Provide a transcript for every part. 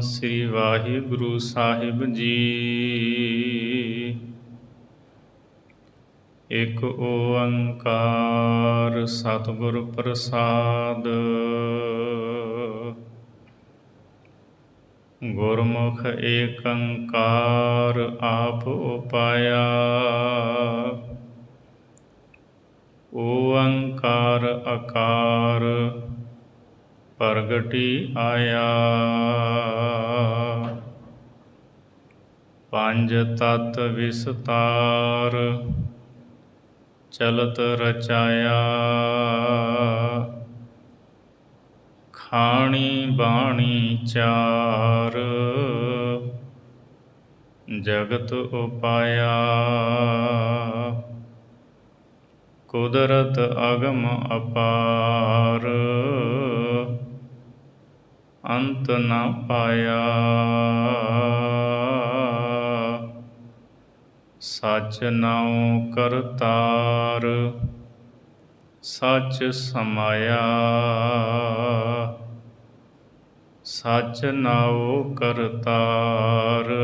ਸ੍ਰੀ ਵਾਹਿਗੁਰੂ ਸਾਹਿਬ ਜੀ। ਇਕ ਓੰਕਾਰ ਸਤਿਗੁਰ ਪ੍ਰਸਾਦ। ਗੁਰਮੁਖ ਏਕੰਕਾਰ ਆਪ ਉਪਾਇਆ। ਓੰਕਾਰ ਅਕਾਰ ਪ੍ਰਗਟੀ ਆਇਆ। ਪੰਜ ਤਤ ਵਿਸਤਾਰ ਚਲਤ ਰਚਾਇਆ। ਖਾਣੀ ਬਾਣੀ ਚਾਰ ਜਗਤ ਉਪਾਇਆ। ਕੁਦਰਤ ਅਗਮ ਅਪਾਰ ਅੰਤ ਨ ਪਾਇਆ। ਸਚ ਨਾਉ ਕਰਤਾਰ ਸਚ ਸਮਾਇਆ। ਸਚ ਨਾਉ ਕਰਤਾਰ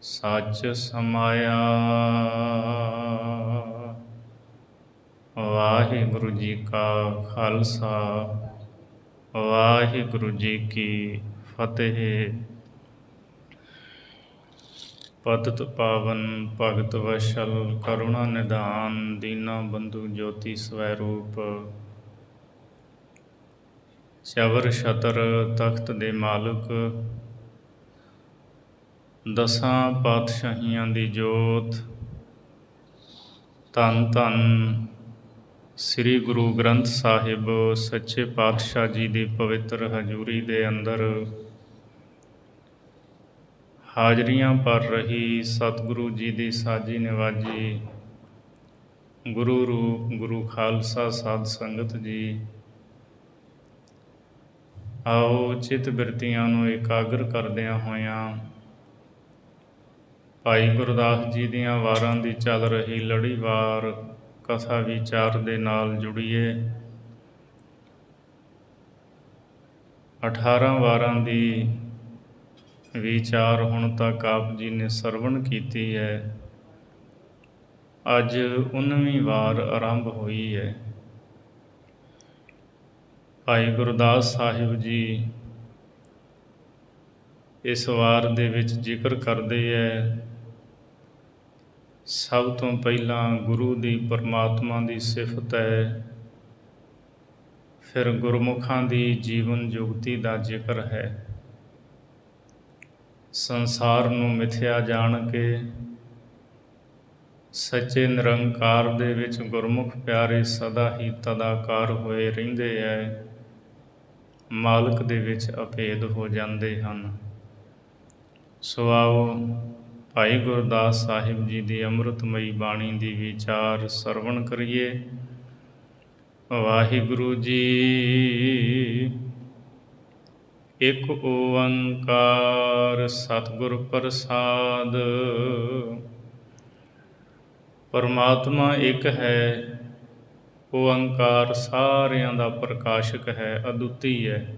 ਸਚ ਸਮਾਇਆ। ਵਾਹਿਗੁਰੂ ਜੀ ਕਾ ਖਾਲਸਾ ਵਾਹਿਗੁਰੂ ਜੀ ਕੀ ਫਤਿਹ। ਪਤਿਤ ਪਾਵਨ ਭਗਤ ਵਸ਼ਲ ਕਰੁਣਾ ਨਿਧਾਨ ਦੀਨਾ ਬੰਧੂ ਜੋਤੀ ਸਵੈਰੂਪ। ਚਵਰ ਛਤਰ ਤਖਤ ਦੇ ਮਾਲਕ ਦਸਾਂ ਪਾਤਸ਼ਾਹੀਆਂ ਦੀ ਜੋਤ। ਧੰਨ ਧੰਨ ਸ੍ਰੀ ਗੁਰੂ ਗ੍ਰੰਥ ਸਾਹਿਬ ਸੱਚੇ ਪਾਤਸ਼ਾਹ ਜੀ ਦੀ ਪਵਿੱਤਰ ਹਜ਼ੂਰੀ ਦੇ ਅੰਦਰ ਹਾਜ਼ਰੀਆਂ ਭਰ ਰਹੀ ਸਤਿਗੁਰੂ ਜੀ ਦੀ ਸਾਜੀ ਨਿਵਾਜੀ ਗੁਰੂ ਰੂਪ ਗੁਰੂ ਖਾਲਸਾ ਸਾਧ ਸੰਗਤ ਜੀ, ਆਓ ਚਿੱਤ ਬਿਰਤੀਆਂ ਨੂੰ ਇਕਾਗਰ ਕਰਦਿਆਂ ਹੋਇਆਂ ਭਾਈ ਗੁਰਦਾਸ ਜੀ ਦੀਆਂ ਵਾਰਾਂ ਦੀ ਚੱਲ ਰਹੀ ਲੜੀਵਾਰ ਕਥਾ ਵਿਚਾਰ ਦੇ ਨਾਲ ਜੁੜੀਏ। 18 ਵਾਰਾਂ ਦੀ ਵਿਚਾਰ ਹੁਣ ਤੱਕ ਆਪ ਜੀ ਨੇ ਸਰਵਣ ਕੀਤੀ ਹੈ। ਅੱਜ 19ਵੀਂ ਵਾਰ ਆਰੰਭ ਹੋਈ ਹੈ। ਭਾਈ ਗੁਰਦਾਸ ਸਾਹਿਬ ਜੀ ਇਸ ਵਾਰ ਦੇ ਵਿੱਚ ਜ਼ਿਕਰ ਕਰਦੇ ਹੈ, ਸਭ ਤੋਂ ਪਹਿਲਾਂ ਗੁਰੂ ਦੀ ਪਰਮਾਤਮਾ ਦੀ ਸਿਫਤ ਹੈ, ਫਿਰ ਗੁਰਮੁਖਾਂ ਦੀ ਜੀਵਨ ਜੁਗਤੀ ਦਾ ਜ਼ਿਕਰ ਹੈ। ਸੰਸਾਰ ਨੂੰ ਮਿਥਿਆ ਜਾਣ ਕੇ ਸੱਚੇ ਨਿਰੰਕਾਰ ਦੇ ਵਿੱਚ ਗੁਰਮੁਖ ਪਿਆਰੇ ਸਦਾ ਹੀ ਤਦਾਕਾਰ ਹੋਏ ਰਹਿੰਦੇ ਹੈ, ਮਾਲਕ ਦੇ ਵਿੱਚ ਅਭੇਦ ਹੋ ਜਾਂਦੇ ਹਨ। ਸੋ ਆਓ ਭਾਈ ਗੁਰਦਾਸ ਸਾਹਿਬ ਜੀ ਦੀ ਅੰਮ੍ਰਿਤਮਈ ਬਾਣੀ ਦੀ ਵਿਚਾਰ ਸਰਵਣ ਕਰੀਏ। ਵਾਹਿਗੁਰੂ ਜੀ। ਇਕ ਓੰਕਾਰ ਸਤਿਗੁਰ ਪ੍ਰਸਾਦ। ਪਰਮਾਤਮਾ ਇੱਕ ਹੈ। ਓੰਕਾਰ ਸਾਰਿਆਂ ਦਾ ਪ੍ਰਕਾਸ਼ਕ ਹੈ, ਅਦੁੱਤੀ ਹੈ,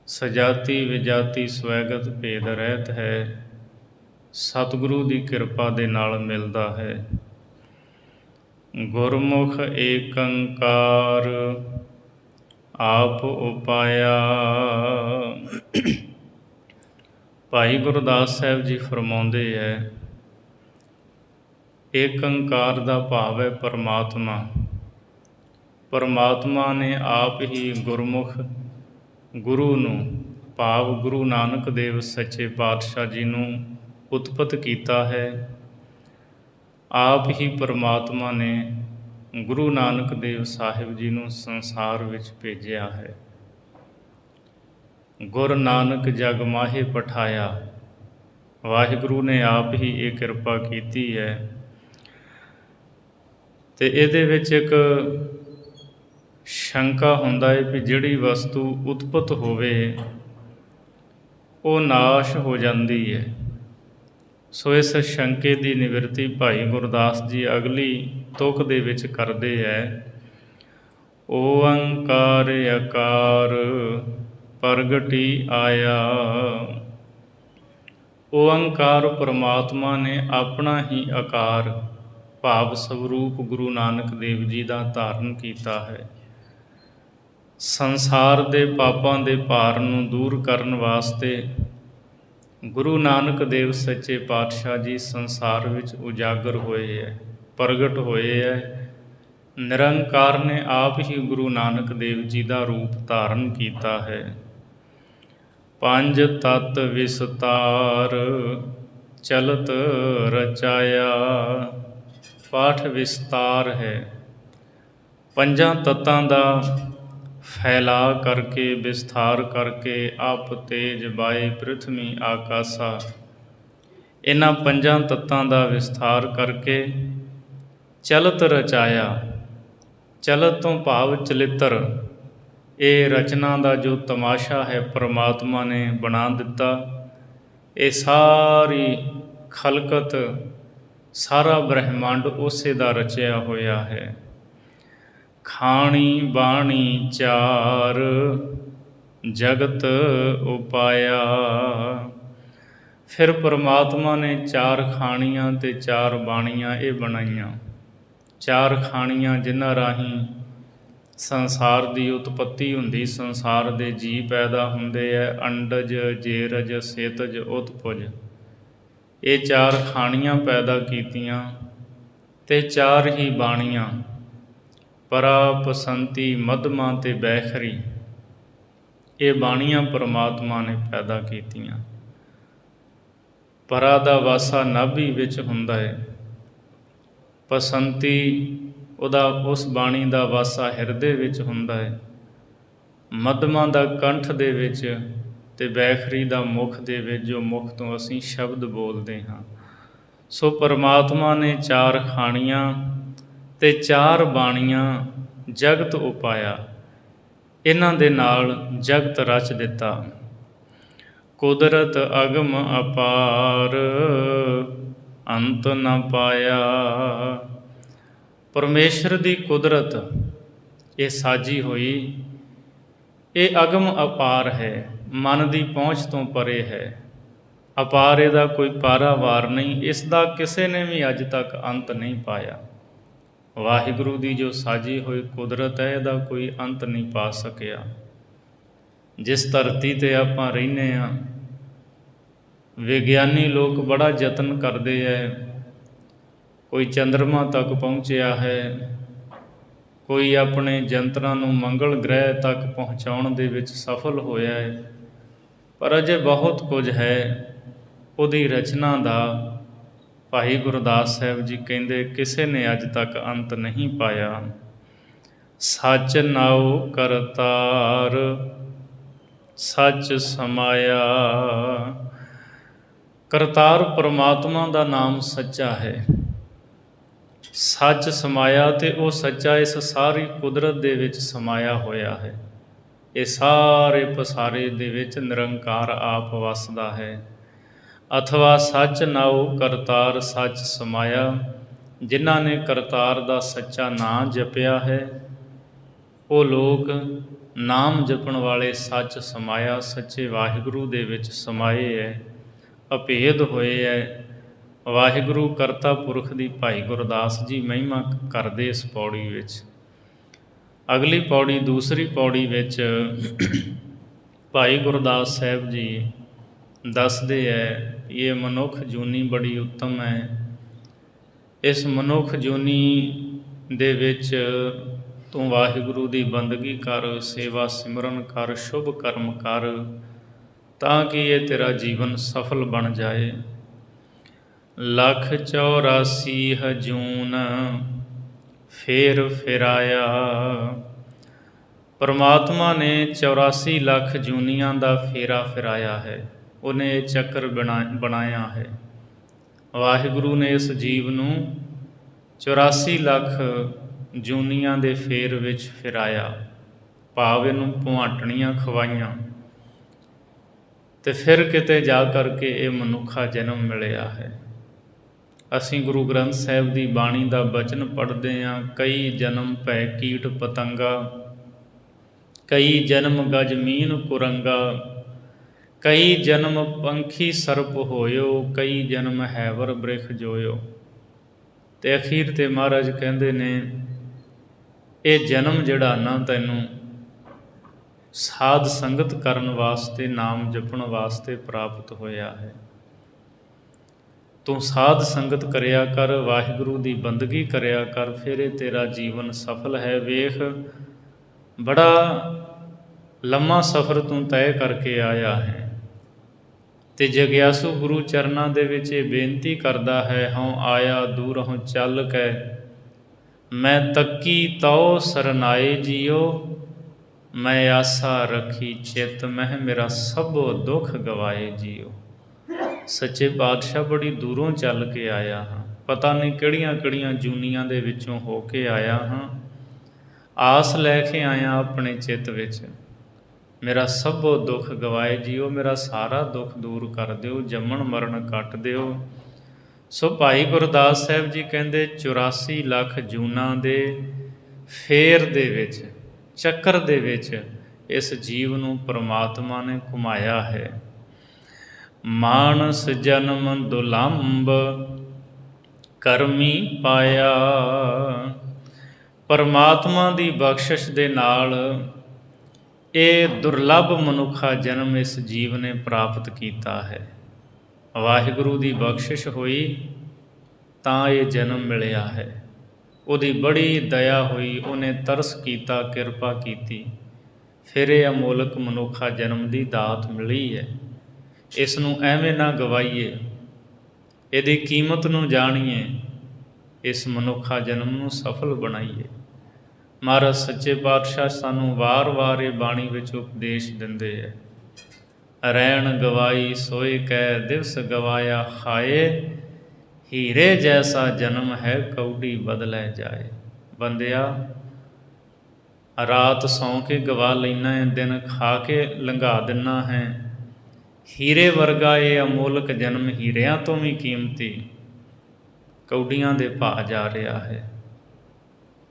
ਸਜਾਤੀ ਵਿਜਾਤੀ ਸਵੈਗਤ ਭੇਦ ਰਹਿਤ ਹੈ। ਸਤਿਗੁਰੂ ਦੀ ਕਿਰਪਾ ਦੇ ਨਾਲ ਮਿਲਦਾ ਹੈ। ਗੁਰਮੁਖ ਏਕੰਕਾਰ ਆਪ ਉਪਾਇਆ। ਭਾਈ ਗੁਰਦਾਸ ਸਾਹਿਬ ਜੀ ਫਰਮਾਉਂਦੇ ਹੈ, ਏਕੰਕਾਰ ਦਾ ਭਾਵ ਹੈ ਪਰਮਾਤਮਾ। ਪਰਮਾਤਮਾ ਨੇ ਆਪ ਹੀ ਗੁਰਮੁਖ ਗੁਰੂ ਨੂੰ, ਭਾਵ ਗੁਰੂ ਨਾਨਕ ਦੇਵ ਸੱਚੇ ਪਾਤਸ਼ਾਹ ਜੀ ਨੂੰ ਉਤਪਤ ਕੀਤਾ ਹੈ। ਆਪ ਹੀ ਪਰਮਾਤਮਾ ਨੇ ਗੁਰੂ ਨਾਨਕ ਦੇਵ ਸਾਹਿਬ ਜੀ ਨੂੰ ਸੰਸਾਰ ਵਿੱਚ ਭੇਜਿਆ ਹੈ। ਗੁਰ ਨਾਨਕ ਜਗ ਮਾਹੇ ਪਠਾਇਆ। ਵਾਹਿਗੁਰੂ ਨੇ ਆਪ ਹੀ ਇਹ ਕਿਰਪਾ ਕੀਤੀ ਹੈ। ਅਤੇ ਇਹਦੇ ਵਿੱਚ ਇੱਕ ਸ਼ੰਕਾ ਹੁੰਦਾ ਹੈ ਵੀ ਜਿਹੜੀ ਵਸਤੂ ਉਤਪਤ ਹੋਵੇ ਉਹ ਨਾਸ਼ ਹੋ ਜਾਂਦੀ ਹੈ। ਸੋ ਇਸ ਸ਼ੰਕੇ ਦੀ ਨਿਵਰਤੀ ਭਾਈ ਗੁਰਦਾਸ ਜੀ ਅਗਲੀ ਤੁਕ ਦੇ ਵਿੱਚ ਕਰਦੇ ਹੈ। ਓੰਕਾਰ ਅਕਾਰ ਪ੍ਰਗਟੀ ਆਇਆ। ਓਅੰਕਾਰ ਪਰਮਾਤਮਾ ਨੇ ਆਪਣਾ ਹੀ ਆਕਾਰ ਭਾਵ ਸਵਰੂਪ ਗੁਰੂ ਨਾਨਕ ਦੇਵ ਜੀ ਦਾ ਧਾਰਨ ਕੀਤਾ ਹੈ। ਸੰਸਾਰ ਦੇ ਪਾਪਾਂ ਦੇ ਭਾਰ ਨੂੰ ਦੂਰ ਕਰਨ ਵਾਸਤੇ ਗੁਰੂ ਨਾਨਕ ਦੇਵ ਸੱਚੇ ਪਾਤਸ਼ਾਹ ਜੀ ਸੰਸਾਰ ਵਿੱਚ ਉਜਾਗਰ ਹੋਏ ਹੈ, ਪ੍ਰਗਟ ਹੋਏ ਹੈ। ਨਿਰੰਕਾਰ ਨੇ ਆਪ ਹੀ ਗੁਰੂ ਨਾਨਕ ਦੇਵ ਜੀ ਦਾ ਰੂਪ ਧਾਰਨ ਕੀਤਾ ਹੈ। ਪੰਜ ਤਤ ਵਿਸਤਾਰ ਚਲਤ ਰਚਾਇਆ। ਪਾਠ ਵਿਸਤਾਰ ਹੈ। ਪੰਜਾਂ ਤੱਤਾਂ ਦਾ ਫੈਲਾ ਕਰਕੇ, ਵਿਸਥਾਰ ਕਰਕੇ, ਆਪ ਤੇਜ ਵਾਯ ਪ੍ਰਿਥਵੀ ਆਕਾਸ਼ਾ, ਇਹਨਾਂ ਪੰਜਾਂ ਤੱਤਾਂ ਦਾ ਵਿਸਥਾਰ ਕਰਕੇ ਚਲਤ ਰਚਾਇਆ। ਚਲਤ ਤੋਂ ਭਾਵ ਚਲਿੱਤਰ, ਇਹ ਰਚਨਾ ਦਾ ਜੋ ਤਮਾਸ਼ਾ ਹੈ ਪਰਮਾਤਮਾ ਨੇ ਬਣਾ ਦਿੱਤਾ। ਇਹ ਸਾਰੀ ਖਲਕਤ, ਸਾਰਾ ਬ੍ਰਹਿਮੰਡ ਉਸੇ ਦਾ ਰਚਿਆ ਹੋਇਆ ਹੈ। ਖਾਣੀ ਬਾਣੀ ਚਾਰ ਜਗਤ ਉਪਾਇਆ। ਫਿਰ ਪਰਮਾਤਮਾ ਨੇ ਚਾਰ ਖਾਣੀਆਂ ਅਤੇ ਚਾਰ ਬਾਣੀਆਂ ਇਹ ਬਣਾਈਆਂ। ਚਾਰ ਖਾਣੀਆਂ ਜਿਨ੍ਹਾਂ ਰਾਹੀਂ ਸੰਸਾਰ ਦੀ ਉਤਪੱਤੀ ਹੁੰਦੀ, ਸੰਸਾਰ ਦੇ ਜੀਅ ਪੈਦਾ ਹੁੰਦੇ ਹੈ। ਅੰਡਜ, ਜੇਰਜ, ਸੇਤਜ, ਉਤਪੁਜ, ਇਹ ਚਾਰ ਖਾਣੀਆਂ ਪੈਦਾ ਕੀਤੀਆਂ। ਅਤੇ ਚਾਰ ਹੀ ਬਾਣੀਆਂ, ਪਰਾ, ਪਸੰਤੀ, ਮਧਮਾ ਅਤੇ ਬੈਖਰੀ, ਇਹ ਬਾਣੀਆਂ ਪਰਮਾਤਮਾ ਨੇ ਪੈਦਾ ਕੀਤੀਆਂ। ਪਰਾ ਦਾ ਵਾਸਾ ਨਾਭੀ ਵਿੱਚ ਹੁੰਦਾ ਹੈ। ਪਸੰਤੀ, ਉਹਦਾ ਉਸ ਬਾਣੀ ਦਾ ਵਾਸਾ ਹਿਰਦੇ ਵਿੱਚ ਹੁੰਦਾ ਹੈ। ਮਧਮਾ ਦਾ ਕੰਠ ਦੇ ਵਿੱਚ ਅਤੇ ਬੈਖਰੀ ਦਾ ਮੁਖ ਦੇ ਵਿੱਚ, ਜੋ ਮੁਖ ਤੋਂ ਅਸੀਂ ਸ਼ਬਦ ਬੋਲਦੇ ਹਾਂ। ਸੋ ਪਰਮਾਤਮਾ ਨੇ ਚਾਰ ਖਾਣੀਆਂ ਅਤੇ ਚਾਰ ਬਾਣੀਆਂ ਜਗਤ ਉਪਾਇਆ। ਇਹਨਾਂ ਦੇ ਨਾਲ ਜਗਤ ਰਚ ਦਿੱਤਾ। ਕੁਦਰਤ ਅਗਮ ਅਪਾਰ ਅੰਤ ਨ ਪਾਇਆ। ਪਰਮੇਸ਼ਰ ਦੀ ਕੁਦਰਤ ਇਹ ਸਾਜੀ ਹੋਈ, ਇਹ ਅਗਮ ਅਪਾਰ ਹੈ, ਮਨ ਦੀ ਪਹੁੰਚ ਤੋਂ ਪਰੇ ਹੈ। ਅਪਾਰ ਇਹਦਾ ਕੋਈ ਪਾਰਾਵਾਰ ਨਹੀਂ, ਇਸ ਦਾ ਕਿਸੇ ਨੇ ਵੀ ਅੱਜ ਤੱਕ ਅੰਤ ਨਹੀਂ ਪਾਇਆ। ਵਾਹਿਗੁਰੂ ਦੀ ਜੋ ਸਾਜੀ ਹੋਈ ਕੁਦਰਤ ਹੈ, ਇਹਦਾ ਕੋਈ ਅੰਤ ਨਹੀਂ ਪਾ ਸਕਿਆ। ਜਿਸ ਧਰਤੀ 'ਤੇ ਆਪਾਂ ਰਹਿੰਦੇ ਹਾਂ, ਵਿਗਿਆਨੀ ਲੋਕ ਬੜਾ ਯਤਨ ਕਰਦੇ ਹੈ। ਕੋਈ ਚੰਦਰਮਾ ਤੱਕ ਪਹੁੰਚਿਆ ਹੈ, ਕੋਈ ਆਪਣੇ ਯੰਤਰਾਂ ਨੂੰ ਮੰਗਲ ਗ੍ਰਹਿ ਤੱਕ ਪਹੁੰਚਾਉਣ ਦੇ ਵਿੱਚ ਸਫਲ ਹੋਇਆ ਹੈ। ਪਰ ਅਜੇ ਬਹੁਤ ਕੁਝ ਹੈ। ਉਹਦੀ ਰਚਨਾ ਦਾ ਭਾਈ ਗੁਰਦਾਸ ਸਾਹਿਬ ਜੀ ਕਹਿੰਦੇ ਕਿਸੇ ਨੇ ਅੱਜ ਤੱਕ ਅੰਤ ਨਹੀਂ ਪਾਇਆ। ਸੱਚ ਨਾਉ ਕਰਤਾਰ ਸੱਚ ਸਮਾਇਆ। ਕਰਤਾਰ ਪਰਮਾਤਮਾ ਦਾ ਨਾਮ ਸੱਚਾ ਹੈ। ਸੱਚ ਸਮਾਇਆ, ਅਤੇ ਉਹ ਸੱਚਾ ਇਸ ਸਾਰੀ ਕੁਦਰਤ ਦੇ ਵਿੱਚ ਸਮਾਇਆ ਹੋਇਆ ਹੈ। ਇਹ ਸਾਰੇ ਪਸਾਰੇ ਦੇ ਵਿੱਚ ਨਿਰੰਕਾਰ ਆਪ ਵਸਦਾ ਹੈ। ਅਥਵਾ ਸੱਚ ਨਾਉ ਕਰਤਾਰ ਸੱਚ ਸਮਾਇਆ। ਜਿਨ੍ਹਾਂ ਨੇ ਕਰਤਾਰ ਦਾ ਸੱਚਾ ਨਾਂ ਜਪਿਆ ਹੈ, ਉਹ ਲੋਕ ਨਾਮ ਜਪਣ ਵਾਲੇ ਸੱਚ ਸਮਾਇਆ, ਸੱਚੇ ਵਾਹਿਗੁਰੂ ਦੇ ਵਿੱਚ ਸਮਾਏ ਹੈ, ਅਭੇਦ ਹੋਏ ਹੈ। ਵਾਹਿਗੁਰੂ ਕਰਤਾ ਪੁਰਖ ਦੀ ਭਾਈ ਗੁਰਦਾਸ ਜੀ ਮਹਿਮਾ ਕਰਦੇ ਇਸ ਪੌੜੀ ਵਿੱਚ। ਅਗਲੀ ਪੌੜੀ, ਦੂਸਰੀ ਪੌੜੀ ਵਿੱਚ ਭਾਈ ਗੁਰਦਾਸ ਸਾਹਿਬ ਜੀ ਦੱਸਦੇ ਹੈ, ਇਹ ਮਨੁੱਖ ਜੂਨੀ ਬੜੀ ਉੱਤਮ ਹੈ। ਇਸ ਮਨੁੱਖ ਜੂਨੀ ਦੇ ਵਿੱਚ ਤੂੰ ਵਾਹਿਗੁਰੂ ਦੀ ਬੰਦਗੀ ਕਰ, ਸੇਵਾ ਸਿਮਰਨ ਕਰ, ਸ਼ੁਭ ਕਰਮ ਕਰ, ਤਾਂ ਕਿ ਇਹ ਤੇਰਾ ਜੀਵਨ ਸਫਲ ਬਣ ਜਾਏ। 184 ਹਜੂਨ ਫੇਰ ਫਿਰਾਇਆ। ਪਰਮਾਤਮਾ ਨੇ 84 ਲੱਖ ਜੂਨੀਆਂ ਦਾ ਫੇਰਾ ਫਿਰਾਇਆ ਹੈ। ਉਹਨੇ ਇਹ ਚੱਕਰ ਬਣਾਇਆ ਹੈ। ਵਾਹਿਗੁਰੂ ਨੇ ਇਸ ਜੀਵ ਨੂੰ 84 ਲੱਖ ਜੂਨੀਆਂ ਦੇ ਫੇਰ ਵਿੱਚ ਫਿਰਾਇਆ, ਭਾਵ ਇਹਨੂੰ ਭੁਆਟਣੀਆਂ ਖਵਾਈਆਂ, ਅਤੇ ਫਿਰ ਕਿਤੇ ਜਾ ਕਰਕੇ ਇਹ ਮਨੁੱਖਾ ਜਨਮ ਮਿਲਿਆ ਹੈ। ਅਸੀਂ ਗੁਰੂ ਗ੍ਰੰਥ ਸਾਹਿਬ ਦੀ ਬਾਣੀ ਦਾ ਬਚਨ ਪੜ੍ਹਦੇ ਹਾਂ, ਕਈ ਜਨਮ ਭੈ ਕੀਟ ਪਤੰਗਾ, ਕਈ ਜਨਮ ਗਜ ਮੀਨ ਕੁਰੰਗਾ, ਕਈ ਜਨਮ ਪੰਖੀ ਸਰਪ ਹੋਇਓ, ਕਈ ਜਨਮ ਹੈਵਰ ਬ੍ਰਿਖ ਜੋਇਓ। ਤੇ ਅਖੀਰ ਤੇ ਮਹਾਰਾਜ ਕਹਿੰਦੇ ਨੇ ਇਹ ਜਨਮ ਜਿਹੜਾ ਨਾ ਤੈਨੂੰ ਸਾਧ ਸੰਗਤ ਕਰਨ ਵਾਸਤੇ, ਨਾਮ ਜਪਣ ਵਾਸਤੇ ਪ੍ਰਾਪਤ ਹੋਇਆ ਹੈ। ਤੂੰ ਸਾਧ ਸੰਗਤ ਕਰਿਆ ਕਰ, ਵਾਹਿਗੁਰੂ ਦੀ ਬੰਦਗੀ ਕਰਿਆ ਕਰ, ਫਿਰ ਇਹ ਤੇਰਾ ਜੀਵਨ ਸਫਲ ਹੈ। ਵੇਖ ਬੜਾ ਲੰਮਾ ਸਫ਼ਰ ਤੂੰ ਤੈਅ ਕਰਕੇ ਆਇਆ ਹੈ। ਤੇ ਜਗਿਆਸੂ ਗੁਰੂ ਚਰਨਾਂ ਦੇ ਵਿੱਚ ਇਹ ਬੇਨਤੀ ਕਰਦਾ ਹੈ, ਹਉ ਆਇਆ ਦੂਰਹੁ ਚੱਲ ਕੈ, ਮੈਂ ਤੱਕੀ ਤਉ ਸਰਨਾਏ ਜੀਓ, ਮੈਂ ਆਸਾ ਰੱਖੀ ਚਿੱਤ ਮਹਿ, ਮੇਰਾ ਸਭੋ ਦੁੱਖ ਗਵਾਏ ਜੀਓ। ਸੱਚੇ ਪਾਤਸ਼ਾਹ ਬੜੀ ਦੂਰੋਂ ਚੱਲ ਕੇ ਆਇਆ ਹਾਂ, ਪਤਾ ਨਹੀਂ ਕਿਹੜੀਆਂ ਕਿਹੜੀਆਂ ਜੂਨੀਆਂ ਦੇ ਵਿੱਚੋਂ ਹੋ ਕੇ ਆਇਆ ਹਾਂ। ਆਸ ਲੈ ਕੇ ਆਇਆ ਆਪਣੇ ਚਿੱਤ ਵਿੱਚ, ਮੇਰਾ ਸਭੋ ਦੁੱਖ ਗਵਾਏ ਜੀਓ, ਮੇਰਾ ਸਾਰਾ ਦੁੱਖ ਦੂਰ ਕਰ ਦਿਓ, ਜੰਮਣ ਮਰਨ ਕੱਟ ਦਿਓ। ਸੋ ਭਾਈ ਗੁਰਦਾਸ ਸਾਹਿਬ ਜੀ ਕਹਿੰਦੇ 84 ਲੱਖ ਜੂਨਾਂ ਦੇ ਫੇਰ ਦੇ ਵਿੱਚ, ਚੱਕਰ ਦੇ ਵਿੱਚ ਇਸ ਜੀਵ ਨੂੰ ਪਰਮਾਤਮਾ ਨੇ ਘੁਮਾਇਆ ਹੈ। ਮਾਨਸ ਜਨਮ ਦੁਲੰਭ ਕਰਮੀ ਪਾਇਆ, ਪਰਮਾਤਮਾ ਦੀ ਬਖਸ਼ਿਸ਼ ਦੇ ਨਾਲ ਇਹ ਦੁਰਲੱਭ ਮਨੁੱਖਾ ਜਨਮ ਇਸ ਜੀਵ ਨੇ ਪ੍ਰਾਪਤ ਕੀਤਾ ਹੈ। ਵਾਹਿਗੁਰੂ ਦੀ ਬਖਸ਼ਿਸ਼ ਹੋਈ ਤਾਂ ਇਹ ਜਨਮ ਮਿਲਿਆ ਹੈ। ਉਹਦੀ ਬੜੀ ਦਇਆ ਹੋਈ, ਉਹਨੇ ਤਰਸ ਕੀਤਾ, ਕਿਰਪਾ ਕੀਤੀ, ਫਿਰ ਇਹ ਅਮੋਲਕ ਮਨੁੱਖਾ ਜਨਮ ਦੀ ਦਾਤ ਮਿਲੀ ਹੈ। ਇਸ ਨੂੰ ਐਵੇਂ ਨਾ ਗਵਾਈਏ, ਇਹਦੀ ਕੀਮਤ ਨੂੰ ਜਾਣੀਏ, ਇਸ ਮਨੁੱਖਾ ਜਨਮ ਨੂੰ ਸਫਲ ਬਣਾਈਏ। ਮਹਾਰਾਜ ਸੱਚੇ ਪਾਤਸ਼ਾਹ ਸਾਨੂੰ ਵਾਰ-ਵਾਰ ਇਹ ਬਾਣੀ ਵਿੱਚ ਉਪਦੇਸ਼ ਦਿੰਦੇ ਹੈ, ਰਹਿਣ ਗਵਾਈ ਸੋਏ ਕੈ, ਦਿਵਸ ਗਵਾਇਆ ਖਾਏ, ਹੀਰੇ ਜੈਸਾ ਜਨਮ ਹੈ ਕੌਡੀ ਬਦਲੈ ਜਾਏ। ਬੰਦਿਆ, ਰਾਤ ਸੌਂ ਕੇ ਗਵਾ ਲੈਣਾ ਹੈ, ਦਿਨ ਖਾ ਕੇ ਲੰਘਾ ਦਿੰਨਾ ਹੈ। ਹੀਰੇ ਵਰਗਾ ਇਹ ਅਮੋਲਕ ਜਨਮ ਹੀਰਿਆਂ ਤੋਂ ਵੀ ਕੀਮਤੀ ਕੌਡੀਆਂ ਦੇ ਭਾਅ ਜਾ ਰਿਹਾ ਹੈ।